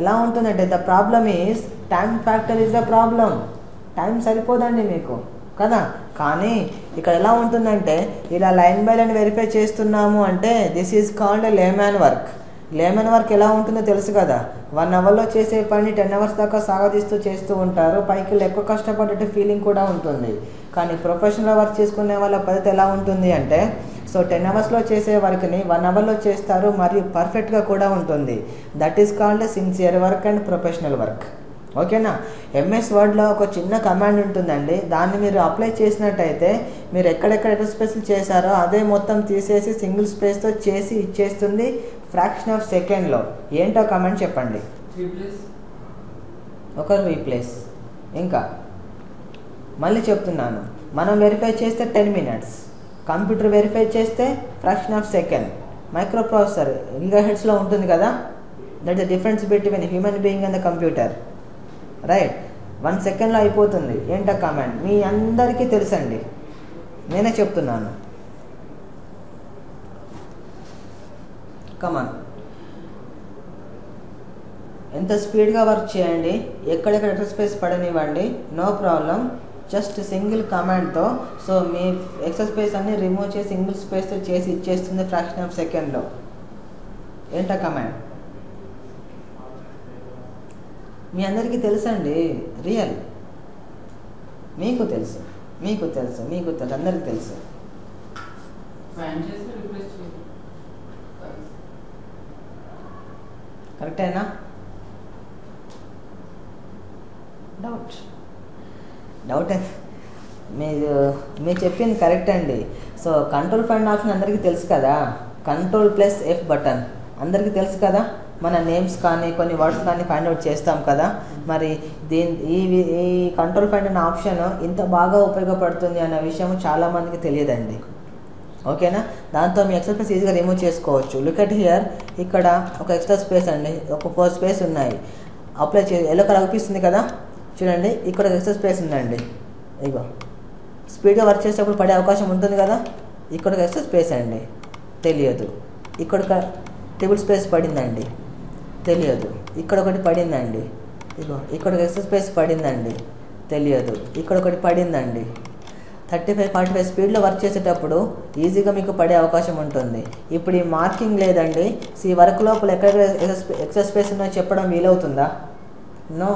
ఎలా ఉంటుందంటే the problem is time factor is the problem. Time సరిపోదండి మీకు కదా. కానీ ఇక్కడ ఎలా ఉంటుందంటే ఇలా లైన్ బై లైన్ వెరిఫై చేస్తున్నాము అంటే this is called layman work. Layman work ఎలా ఉంటుందో తెలుసు కదా. 1 అవర్లో చేసే పని 10 అవర్స్ దాకా సాగదీస్తూ చేస్తూ ఉంటారు, పైకి ఎక్కువ కష్టపడ్డట్టు ఫీలింగ్ కూడా ఉంటుంది. కానీ ప్రొఫెషనల్ వర్క్ చేసుకునే వాళ్ళ పద్ధతి ఎలా ఉంటుంది అంటే సో 10 అవర్స్లో చేసే వర్క్ని 1 అవర్లో చేస్తారు, మరియు పర్ఫెక్ట్గా కూడా ఉంటుంది. That is called sincere work and professional work. ఓకేనా? ఎంఎస్ వర్డ్లో ఒక చిన్న కమాండ్ ఉంటుందండి, దాన్ని మీరు అప్లై చేసినట్టయితే మీరు ఎక్కడెక్కడ ఎక్స్ట్రా స్పేస్లు చేశారో అదే మొత్తం తీసేసి సింగిల్ స్పేస్తో చేసి ఇచ్చేస్తుంది ఫ్రాక్షన్ ఆఫ్ సెకండ్లో. ఏంటో కమాండ్ చెప్పండి. ఒక రీప్లేస్. ఇంకా మళ్ళీ చెప్తున్నాను, మనం వెరిఫై చేస్తే 10 minutes, కంప్యూటర్ వెరిఫై చేస్తే fraction of second. Microprocessor గిగాహెర్ట్జ్లో ఉంటుంది కదా, that the difference between human being and the computer, right? 1 సెకండ్లో అయిపోతుంది. ఏంటో కమాండ్ మీ అందరికీ తెలుసండి, నేనే చెప్తున్నాను. కమాన్, ఎంత స్పీడ్గా వర్క్ చేయండి, ఎక్కడెక్కడ ఎక్స్ట్రా స్పేస్ పడనివ్వండి, నో ప్రాబ్లం. జస్ట్ సింగిల్ కమాండ్తో సో మీ ఎక్స్ట్రా స్పేస్ అన్ని రిమూవ్ చేసి సింగిల్ స్పేస్తో చేసి ఇచ్చేస్తుంది ఫ్రాక్షన్ ఆఫ్ సెకండ్లో. ఏంటో కమాండ్ మీ అందరికీ తెలుసండి, రియల్. మీకు తెలుసు, మీకు తెలుసు, మీకు తెలుసు, అందరికి తెలుసు. కరెక్టేనా? డౌట్ మీరు చెప్పింది కరెక్ట్ అండి. సో కంట్రోల్ ఫైండ్ ఆప్షన్ అందరికీ తెలుసు కదా, కంట్రోల్ ప్లస్ F బటన్ అందరికీ తెలుసు కదా. మన నేమ్స్ కానీ కొన్ని వర్డ్స్ కానీ ఫైండ్ అవుట్ చేస్తాం కదా. మరి ఈ కంట్రోల్ ఫైండ్ అనే ఆప్షన్ ఇంత బాగా ఉపయోగపడుతుంది అనే విషయం చాలామందికి తెలియదండి. ఓకేనా? దాంతో మీ ఎక్స్ట్రా స్పేస్ ఈజీగా రిమూవ్ చేసుకోవచ్చు. లుక్ అట్ హియర్, ఇక్కడ ఒక ఎక్స్ట్రా స్పేస్ అండి, ఒక 4 స్పేస్ ఉన్నాయి. అప్లై ఎల్లో కలర్ అనిపిస్తుంది కదా, చూడండి ఇక్కడ ఎక్స్ట్రా స్పేస్ ఉందండి. ఇగో స్పీడ్గా వర్క్ చేసేటప్పుడు పడే అవకాశం ఉంటుంది కదా. ఇక్కడ ఒక ఎక్స్ట్రా స్పేస్ అండి, తెలియదు. ఇక్కడ ఒక టేబుల్ స్పేస్ పడిందండి, తెలియదు. ఇక్కడ ఒకటి పడిందండి, ఇగో ఇక్కడ ఒక ఎక్స్ట్రా స్పేస్ పడిందండి, తెలియదు. ఇక్కడ ఒకటి పడిందండి. 35-45 స్పీడ్లో వర్క్ చేసేటప్పుడు ఈజీగా మీకు పడే అవకాశం ఉంటుంది. ఇప్పుడు ఈ మార్కింగ్ లేదండి, ఈ వర్క్ లోపల ఎక్కడ ఎక్స్ట్రా స్పేస్ ఉన్నాయో చెప్పడం వీలవుతుందా? No,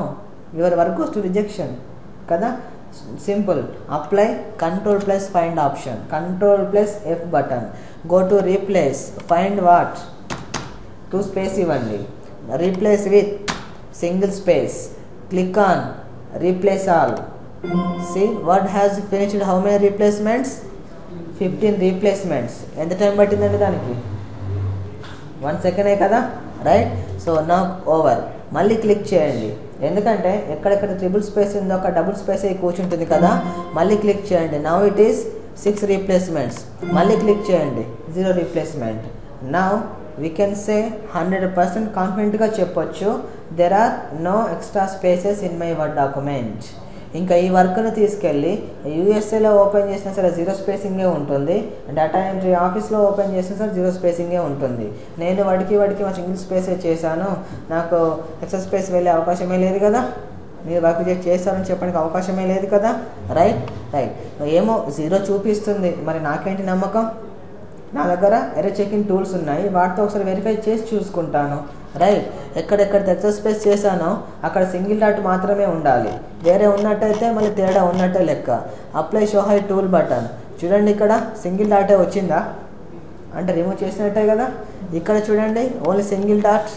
your work goes to rejection కదా. Simple, apply control plus find option, control plus F button, go to replace, find what 2 space ఇవ్వండి, replace with single space, click on replace all. See what has finished how many replacements? 15 replacements. ఎంత time పట్టిందండి దానికి? 1 సెకండే కదా, right? So నా over. మళ్ళీ click చేయండి, ఎందుకంటే ఎక్కడెక్కడ ట్రిపుల్ స్పేస్ ఉందో ఒక డబుల్ స్పేస్ అయి కూర్చుంటుంది కదా. మళ్ళీ క్లిక్ చేయండి. Now it is 6 replacements. మళ్ళీ క్లిక్ చేయండి, 0 replacement. Now we can say 100% కాన్ఫిడెంట్గా చెప్పొచ్చు, there are no extra spaces in my word document. ఇంకా ఈ వర్క్ను తీసుకెళ్ళి యూఎస్ఏలో ఓపెన్ చేసినా సరే 0 స్పేసింగే ఉంటుంది, డేటా ఎంట్రీ ఆఫీస్లో ఓపెన్ చేసినా సరే 0 స్పేసింగే ఉంటుంది. నేను వాడికి మా సింగిల్ స్పేసే చేశాను, నాకు ఎక్స్ట్రా స్పేస్ వెళ్ళే అవకాశమే లేదు కదా. మీరు వర్క్ చేస్తారని చెప్పడానికి అవకాశమే లేదు కదా, రైట్? ఏమో 0 చూపిస్తుంది, మరి నాకేంటి నమ్మకం? నా దగ్గర ఎర్రర్ చెకింగ్ టూల్స్ ఉన్నాయి, వాటితో ఒకసారి వెరిఫై చేసి చూసుకుంటాను, రైట్? ఎక్కడెక్కడ ఎక్స్ట్రా స్పేస్ చేశానో అక్కడ సింగిల్ డాట్ మాత్రమే ఉండాలి, వేరే ఉన్నట్టయితే మళ్ళీ తేడా ఉన్నట్టే లెక్క. Apply show hide tool button, చూడండి ఇక్కడ సింగిల్ డాటే వచ్చిందా? అంటే రిమూవ్ చేసినట్టే కదా. ఇక్కడ చూడండి ఓన్లీ సింగిల్ డాట్,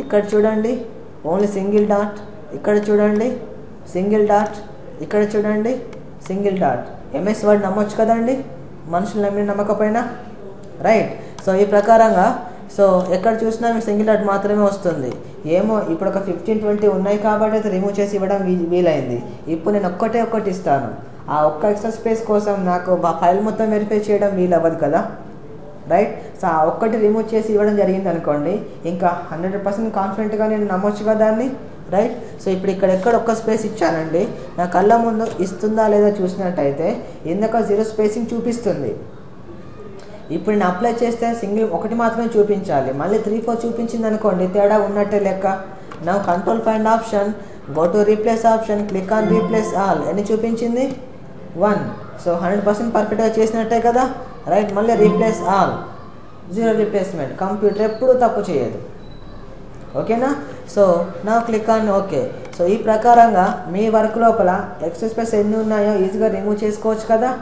ఇక్కడ చూడండి ఓన్లీ సింగిల్ డాట్, ఇక్కడ చూడండి సింగిల్ డాట్, ఇక్కడ చూడండి సింగిల్ డాట్. ఎంఎస్ వర్డ్ నమ్మొచ్చు కదండి, మనుషులు నమ్మి నమ్మకపోయినా, రైట్. సో ఈ ప్రకారంగా సో ఎక్కడ చూసినా మీకు సింగిల్ డాట్ మాత్రమే వస్తుంది. ఏమో ఇప్పుడు ఒక 15-20 ఉన్నాయి కాబట్టి అయితే రిమూవ్ చేసి ఇవ్వడం వీలైంది. ఇప్పుడు నేను ఒక్కటి ఇస్తాను. ఆ ఒక్క ఎక్స్ట్రా స్పేస్ కోసం నాకు ఫైల్ మొత్తం వెరిఫై చేయడం వీలు అవ్వదు కదా, రైట్. సో ఆ ఒక్కటి రిమూవ్ చేసి ఇవ్వడం జరిగింది అనుకోండి, ఇంకా 100% కాన్ఫిడెంట్గా నేను నమ్మొచ్చుగా దాన్ని, రైట్. సో ఇప్పుడు ఇక్కడ ఎక్కడ ఒక్క స్పేస్ ఇచ్చానండి, నా కళ్ళ ముందు ఇస్తుందా లేదా చూసినట్టయితే ఇందాక 0 స్పేసింగ్ చూపిస్తుంది. ఇప్పుడు నేను అప్లై చేస్తే సింగిల్ ఒకటి మాత్రమే చూపించాలి, మళ్ళీ 3-4 చూపించింది అనుకోండి, తేడా ఉన్నట్టే లెక్క. నా control find option, go to replace option, click on replace all, ఎన్ని చూపించింది 1. సో 100% పర్ఫెక్ట్గా చేసినట్టే కదా, రైట్. మళ్ళీ రీప్లేస్ ఆల్, 0 రీప్లేస్మెంట్. కంప్యూటర్ ఎప్పుడూ తప్పు చేయదు, ఓకేనా. సో నా క్లిక్ ఆన్ ఓకే. సో ఈ ప్రకారంగా మీ వర్క్ లోపల ఎక్స్ట్రా స్పేస్ ఎన్ని ఉన్నాయో ఈజీగా రిమూవ్ చేసుకోవచ్చు కదా.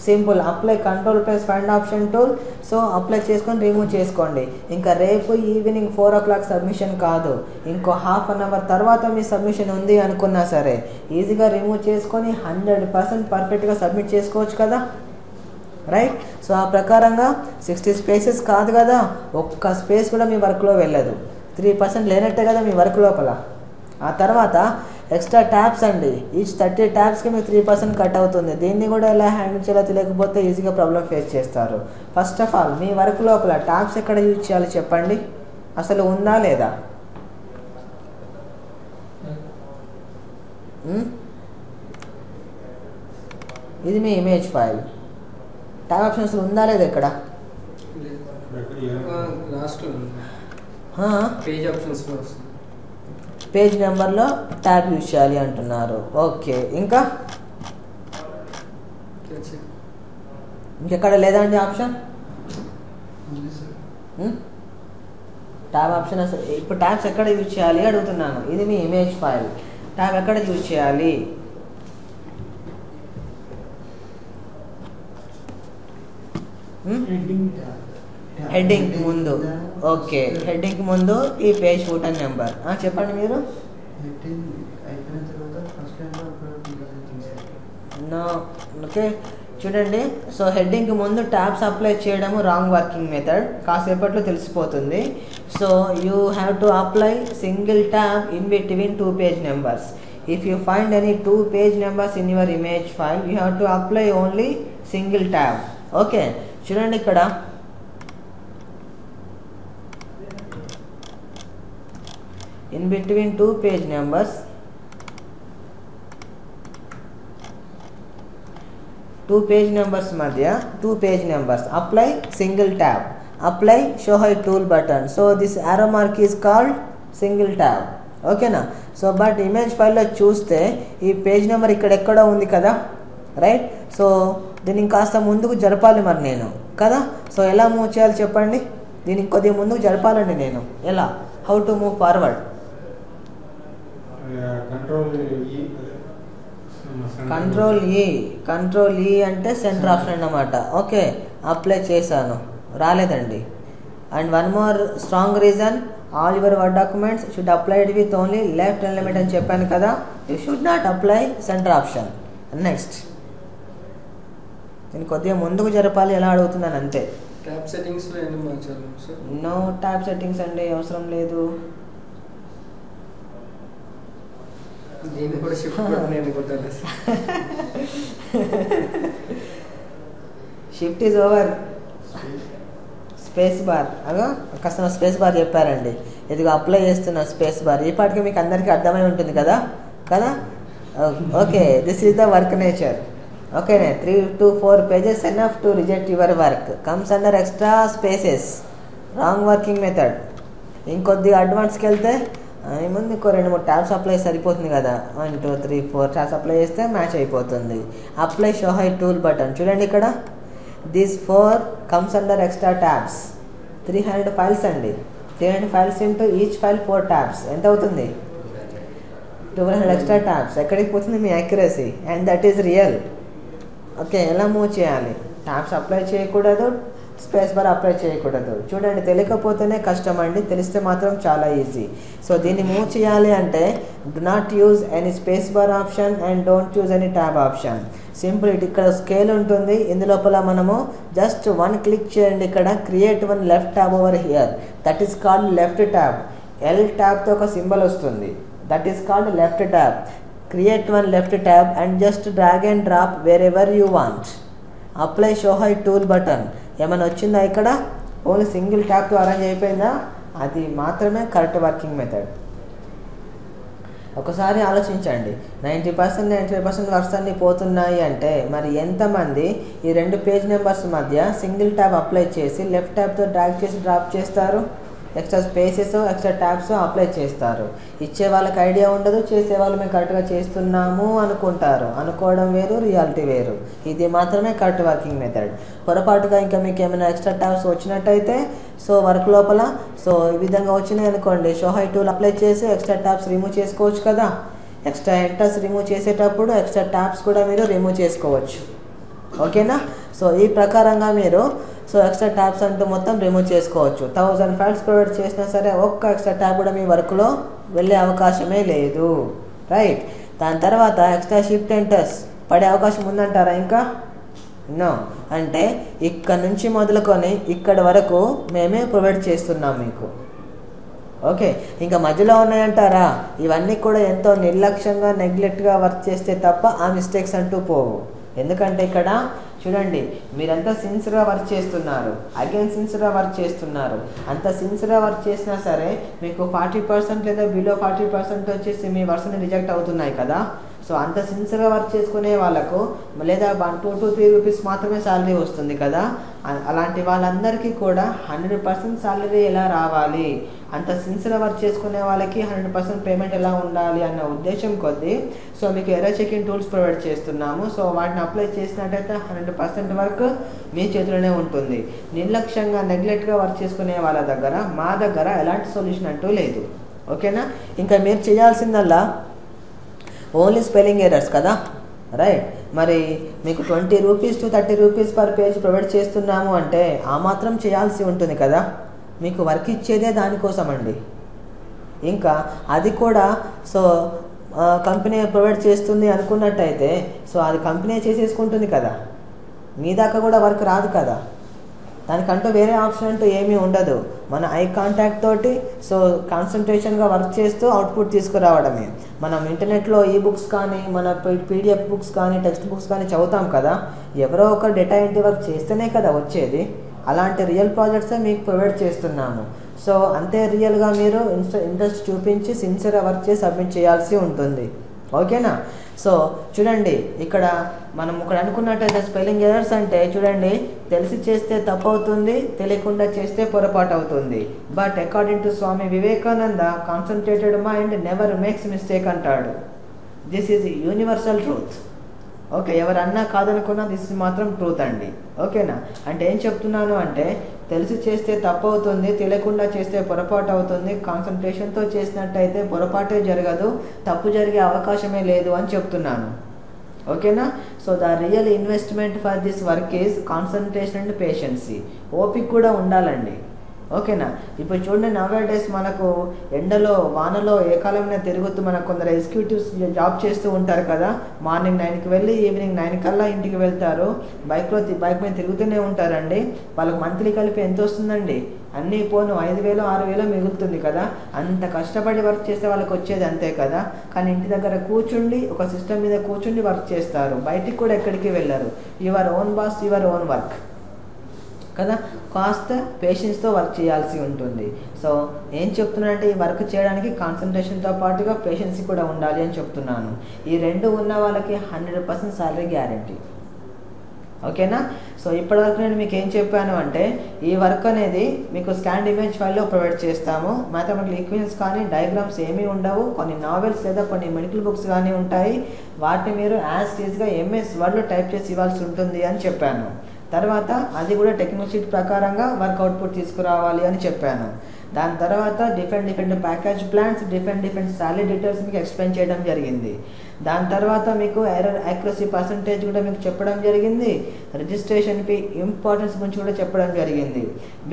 Simple, apply control plus find option tool. So apply చేసుకొని రిమూవ్ చేసుకోండి. ఇంకా రేపు ఈవినింగ్ 4 o'clock సబ్మిషన్ కాదు, ఇంకో ½ an hour తర్వాత మీ సబ్మిషన్ ఉంది అనుకున్నా సరే ఈజీగా రిమూవ్ చేసుకొని 100% పర్ఫెక్ట్గా సబ్మిట్ చేసుకోవచ్చు కదా, రైట్. సో ఆ ప్రకారంగా 60 స్పేసెస్ కాదు కదా, ఒక్క స్పేస్ కూడా మీ వర్క్లో వెళ్ళదు. 3% లేనట్టే కదా మీ వర్క్ లోపల. ఆ తర్వాత ఎక్స్ట్రా ట్యాబ్స్ అండి, ఈచ్ 30 ట్యాబ్స్కి మీకు 3% కట్ అవుతుంది. దీన్ని కూడా ఎలా హ్యాండిల్ చేయాలో తెలియకపోతే ఈజీగా ప్రాబ్లం ఫేస్ చేస్తారు. First of all me work లోపల ట్యాబ్స్ ఎక్కడ యూజ్ చేయాలి చెప్పండి, అసలు ఉందా లేదా? ఇది మీ ఇమేజ్ ఫైల్, ట్యాబ్ ఆప్షన్స్ ఉందా లేదా ఇక్కడ? పేజ్ ఆప్షన్స్లో వస్తుంది, పేజ్ నెంబర్లో ట్యాబ్ యూజ్ చేయాలి అంటున్నారు. ఓకే, ఇంకా ఇంకెక్కడ లేదా అండి ఆప్షన్? ట్యాబ్ ఆప్షన్ అసలు ఇప్పుడు ట్యాబ్స్ ఎక్కడ యూజ్ చేయాలి అడుగుతున్నాను. ఇది మీ ఇమేజ్ ఫైల్, ట్యాబ్ ఎక్కడ యూజ్ చేయాలి? హెడ్డింగ్ ముందు. ఓకే, హెడ్డింగ్ ముందు ఈ పేజ్ ఫూటర్ నెంబర్ చెప్పండి మీరు. ఓకే చూడండి, సో హెడ్డింగ్కి ముందు ట్యాబ్స్ అప్లై చేయడము రాంగ్ వర్కింగ్ మెథడ్, కాసేపట్లో తెలిసిపోతుంది. So you have to apply single tab in between 2 page numbers. If you find any 2 page numbers in your image file, you have to apply only single tab. Okay చూడండి, ఇక్కడ in between 2 page numbers, 2 page numbers మధ్య 2 page numbers, apply single tab, apply show hide tool button. So this arrow mark is called single tab, ఓకేనా. So but image ఫైల్లో చూస్తే ఈ page number ఇక్కడ ఎక్కడో ఉంది కదా, రైట్. సో దీన్ని కాస్త ముందుకు జరపాలి మరి నేను కదా. సో ఎలా మూవ్ చేయాలి చెప్పండి, దీనికి కొద్దిగా ముందుకు జరపాలండి నేను. ఎలా, how to move forward? Control ఈ అంటే సెంటర్ ఆప్షన్ అన్నమాట. ఓకే, అప్లై చేశాను, రాలేదండి. And one more strong reason, all your word documents should applied with only left element అని చెప్పాను కదా, you should not apply centre option. Next దీన్ని కొద్దిగా ముందుకు జరపాలి, ఎలా అడుగుతున్నాను అంతే. ట్యాబ్ సెట్టింగ్స్లో ఏమి మార్చాలి సార్? నో ట్యాబ్ సెట్టింగ్స్ అండి, అవసరం లేదు. దీన్ని కూడా షిఫ్ట్ బటన్ ఎందుకు కొట్టాలి? Shift is over, space bar. అదో కస్టమర్ స్పేస్ బార్ చెప్పారండి, ఇదిగో అప్లై చేస్తున్న స్పేస్ బార్. ఈ పాటికి మీకు అందరికీ అర్థమై ఉంటుంది కదా కదా. Okay, this is the work nature. ఓకేనే, 3 to 4 pages enough to reject your work. Comes under extra spaces, wrong working method. ఇంకొద్దిగా అడ్వాన్స్కి వెళ్తే ముందు ఇంకో 2-3 ట్యాబ్స్ అప్లై సరిపోతుంది కదా. 1 2 3 4 ట్యాబ్స్ అప్లై చేస్తే మ్యాచ్ అయిపోతుంది. Apply show hide tool button చూడండి ఇక్కడ. This 4 comes under extra tabs. 300 files అండి, 300 files into each file 4 tabs ఎంత అవుతుంది? 1200 ఎక్స్ట్రా ట్యాబ్స్. ఎక్కడికి పోతుంది మీ accuracy? And that is real. Okay, ఎలా మూవ్ చేయాలి? ట్యాబ్స్ అప్లై చేయకూడదు, స్పేస్ బార్ అప్లై చేయకూడదు. చూడండి, తెలియకపోతేనే కష్టం అండి, తెలిస్తే మాత్రం చాలా ఈజీ. సో దీన్ని మూవ్ చేయాలి అంటే do not use any space bar option and don't use any tab option. Simple, ఇక్కడ స్కేల్ ఉంటుంది, ఇందులోపల మనము జస్ట్ 1 క్లిక్ చేయండి. ఇక్కడ create 1 left tab over here, that is called left tab. L ట్యాబ్తో ఒక సింబల్ వస్తుంది, that is called left tab. Create 1 left tab and just drag and drop wherever you want. Apply show hide tool button ఏమైనా వచ్చిందా? ఇక్కడ only single ట్యాప్తో arrange అయిపోయిందా? అది మాత్రమే correct working method. ఒకసారి ఆలోచించండి, 90% 95% వర్క్స్ అన్నీ పోతున్నాయి అంటే మరి ఎంతమంది ఈ 2 పేజ్ నెంబర్స్ మధ్య సింగిల్ ట్యాబ్ అప్లై చేసి లెఫ్ట్ ట్యాబ్తో డ్రాగ్ చేసి డ్రాప్ చేస్తారు? Extra spaces extra tabs apply చేస్తారు. ఇచ్చే వాళ్ళకి ఐడియా ఉండదు, చేసేవాళ్ళు మేము కరెక్ట్గా చేస్తున్నాము అనుకుంటారు. అనుకోవడం వేరు, రియాలిటీ వేరు. ఇది మాత్రమే కరెక్ట్ వర్కింగ్ మెథడ్. పొరపాటుగా ఇంకా మీకు ఏమైనా ఎక్స్ట్రా ట్యాబ్స్ వచ్చినట్టయితే సో వర్క్ లోపల సో ఈ విధంగా వచ్చినాయి అనుకోండి, షో హై టూల్ అప్లై చేసి ఎక్స్ట్రా ట్యాబ్స్ రిమూవ్ చేసుకోవచ్చు కదా. ఎక్స్ట్రా ఎంటర్స్ రిమూవ్ చేసేటప్పుడు ఎక్స్ట్రా ట్యాబ్స్ కూడా మీరు రిమూవ్ చేసుకోవచ్చు. ఓకేనా? సో ఈ ప్రకారంగా మీరు సో ఎక్స్ట్రా ట్యాబ్స్ అంటూ మొత్తం రిమూవ్ చేసుకోవచ్చు. 1000 ఫైల్స్ ప్రొవైడ్ చేసినా సరే ఒక్క ఎక్స్ట్రా ట్యాబ్ కూడా మీ వర్క్లో వెళ్ళే అవకాశమే లేదు. రైట్. దాని తర్వాత ఎక్స్ట్రా షిఫ్ట్ ఎంటర్స్ పడే అవకాశం ఉందంటారా? ఇంకా నో. అంటే ఇక్కడ నుంచి మొదలుకొని ఇక్కడ వరకు మేమే ప్రొవైడ్ చేస్తున్నాం మీకు. ఓకే, ఇంకా మధ్యలో ఉన్నాయంటారా? ఇవన్నీ కూడా ఎంతో నిర్లక్ష్యంగా నెగ్లెక్ట్గా వర్క్ చేస్తే తప్ప ఆ మిస్టేక్స్ అంటూ పోవు. ఎందుకంటే ఇక్కడ చూడండి, మీరంతా సిన్సియర్గా వర్క్ చేస్తున్నారు, అగైన్ సిన్సియర్గా వర్క్ చేస్తున్నారు. అంత సిన్సియర్గా వర్క్ చేసినా సరే మీకు 40% లేదా బిలో 40% వచ్చేసి మీ వర్క్స్ రిజెక్ట్ అవుతున్నాయి కదా. సో అంత సిన్సియర్గా వర్క్ చేసుకునే వాళ్ళకు లేదా 1 to 3 రూపీస్ మాత్రమే శాలరీ వస్తుంది కదా. అలాంటి వాళ్ళందరికీ కూడా 100% శాలరీ ఎలా రావాలి, అంత సిన్సియర్గా వర్క్ చేసుకునే వాళ్ళకి 100% పేమెంట్ ఎలా ఉండాలి అన్న ఉద్దేశం కొద్దీ సో మీకు ఎర్రర్ చెకింగ్ టూల్స్ ప్రొవైడ్ చేస్తున్నాము. సో వాటిని అప్లై చేసినట్టయితే 100% వర్క్ మీ చేతిలోనే ఉంటుంది. నిర్లక్ష్యంగా నెగ్లెక్ట్గా వర్క్ చేసుకునే వాళ్ళ దగ్గర మా దగ్గర ఎలాంటి సొల్యూషన్ అంటూ లేదు. ఓకేనా? ఇంకా మీరు చేయాల్సిందల్లా ఓన్లీ స్పెల్లింగ్ ఎర్రర్స్ కదా. రైట్. మరి మీకు 20 rupees to 30 rupees per page provide చేస్తున్నాము అంటే ఆ మాత్రం చేయాల్సి ఉంటుంది కదా. మీకు వర్క్ ఇచ్చేదే దానికోసం అండి. ఇంకా అది కూడా సో కంపెనీ ప్రొవైడ్ చేస్తుంది అనుకున్నట్టయితే సో అది కంపెనీ చేసేసుకుంటుంది కదా, మీ దాకా కూడా వర్క్ రాదు కదా. దానికంటూ వేరే ఆప్షన్ అంటూ ఏమీ ఉండదు. మన ఐ కాంటాక్ట్ తోటి సో కాన్సన్ట్రేషన్గా వర్క్ చేస్తూ అవుట్పుట్ తీసుకురావడమే. మనం ఇంటర్నెట్లో ఈ బుక్స్ కానీ మన PDF బుక్స్ కానీ టెక్స్ట్ బుక్స్ కానీ చదువుతాం కదా, ఎవరో ఒక డేటా ఎంట్రీ వర్క్ చేస్తేనే కదా వచ్చేది. అలాంటి రియల్ ప్రాజెక్ట్సే మీకు ప్రొవైడ్ చేస్తున్నాము. సో అంతే రియల్గా మీరు ఇంట్రెస్ట్ చూపించి సిన్సియర్గా వర్క్ చేసి సబ్మిట్ చేయాల్సి ఉంటుంది. ఓకేనా? సో చూడండి, ఇక్కడ మనం ఇక్కడ అనుకున్నట్టయితే స్పెల్లింగ్ ఎర్రర్స్ అంటే చూడండి, తెలిసి చేస్తే తప్పు అవుతుంది, తెలియకుండా చేస్తే పొరపాటు అవుతుంది. But according to Swami Vivekananda, concentrated mind never makes mistake అంటాడు. This is universal truth. Okay, ఎవరన్నా కాదనుకున్నా దిస్ మాత్రం ట్రూత్ అండి. ఓకేనా? అంటే ఏం చెప్తున్నాను అంటే తెలిసి చేస్తే తప్పు అవుతుంది, తెలియకుండా చేస్తే పొరపాటు అవుతుంది, కాన్సన్ట్రేషన్తో చేసినట్టయితే పొరపాటే జరగదు, తప్పు జరిగే అవకాశమే లేదు అని చెప్తున్నాను. ఓకేనా? So the real investment for this work is concentration and patiency. ఓపిక కూడా ఉండాలండి. ఓకేనా? ఇప్పుడు చూడండి, నవే డేస్ మనకు ఎండలో వానలో ఏ కాలంలో తిరుగుతూ మనకు కొందరు ఎగ్జిక్యూటివ్స్ జాబ్ చేస్తూ ఉంటారు కదా. మార్నింగ్ 9కి వెళ్ళి ఈవినింగ్ 9 కల్లా ఇంటికి వెళ్తారు. బైక్ మీద తిరుగుతూనే ఉంటారండి. వాళ్ళకి మంత్లీ కలిపి ఎంత వస్తుందండి? అన్నీ పోను 5,000 6,000 మిగులుతుంది కదా. అంత కష్టపడి వర్క్ చేస్తే వాళ్ళకి వచ్చేది అంతే కదా. కానీ ఇంటి దగ్గర కూర్చుండి ఒక సిస్టమ్ మీద కూర్చుండి వర్క్ చేస్తారు, బయటికి కూడా ఎక్కడికి వెళ్ళరు. Your own boss, your own work కదా. కాస్త పేషెన్స్తో వర్క్ చేయాల్సి ఉంటుంది. సో ఏం చెప్తున్నానంటే ఈ వర్క్ చేయడానికి కాన్సన్ట్రేషన్తో పాటుగా పేషెన్సీ కూడా ఉండాలి అని చెప్తున్నాను. ఈ రెండు ఉన్న వాళ్ళకి 100% శాలరీ గ్యారంటీ. ఓకేనా? సో ఇప్పటివరకు నేను మీకు ఏం చెప్పాను అంటే ఈ వర్క్ అనేది మీకు స్కాన్డ్ ఇమేజ్ ఫైల్లో ప్రొవైడ్ చేస్తాము. మ్యాథమెటికల్ ఈక్వేషన్స్ కానీ డయాగ్రామ్స్ ఏమీ ఉండవు. కొన్ని నావెల్స్ లేదా కొన్ని మెడికల్ బుక్స్ కానీ ఉంటాయి. వాటిని మీరు యాజ్ ఈజ్గా MS వర్డ్లో టైప్ చేసి ఇవ్వాల్సి ఉంటుంది అని చెప్పాను. తర్వాత అది కూడా టెక్నికల్ షీట్ ప్రకారంగా వర్క్ అవుట్పుట్ తీసుకురావాలి అని చెప్పాను. దాని తర్వాత different package plans, different salary details మీకు ఎక్స్ప్లెయిన్ చేయడం జరిగింది. దాని తర్వాత మీకు ఎర్రర్ యాక్యురసీ పర్సంటేజ్ కూడా మీకు చెప్పడం జరిగింది. రిజిస్ట్రేషన్ ఫీ ఇంపార్టెన్స్ గురించి కూడా చెప్పడం జరిగింది.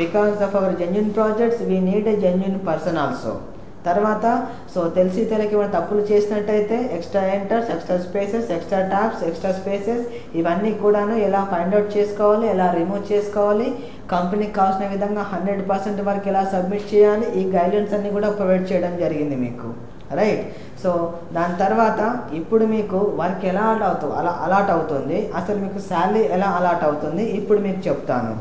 Because of our genuine projects we need a genuine person also. తర్వాత సో తెలిసి ఏమైనా తప్పులు చేసినట్టయితే extra enters, extra spaces, extra tabs, extra spaces ఇవన్నీ కూడాను ఎలా ఫైండ్ అవుట్ చేసుకోవాలి, ఎలా రిమూవ్ చేసుకోవాలి, కంపెనీకి కావాల్సిన విధంగా 100% వరకు ఎలా సబ్మిట్ చేయాలి, ఈ గైడ్లైన్స్ అన్నీ కూడా ప్రొవైడ్ చేయడం జరిగింది మీకు. రైట్. సో దాని తర్వాత ఇప్పుడు మీకు వర్క్ ఎలా అలాట్ అవుతుంది, అసలు మీకు శాలరీ ఎలా అలాట్ అవుతుంది ఇప్పుడు మీకు చెప్తాను.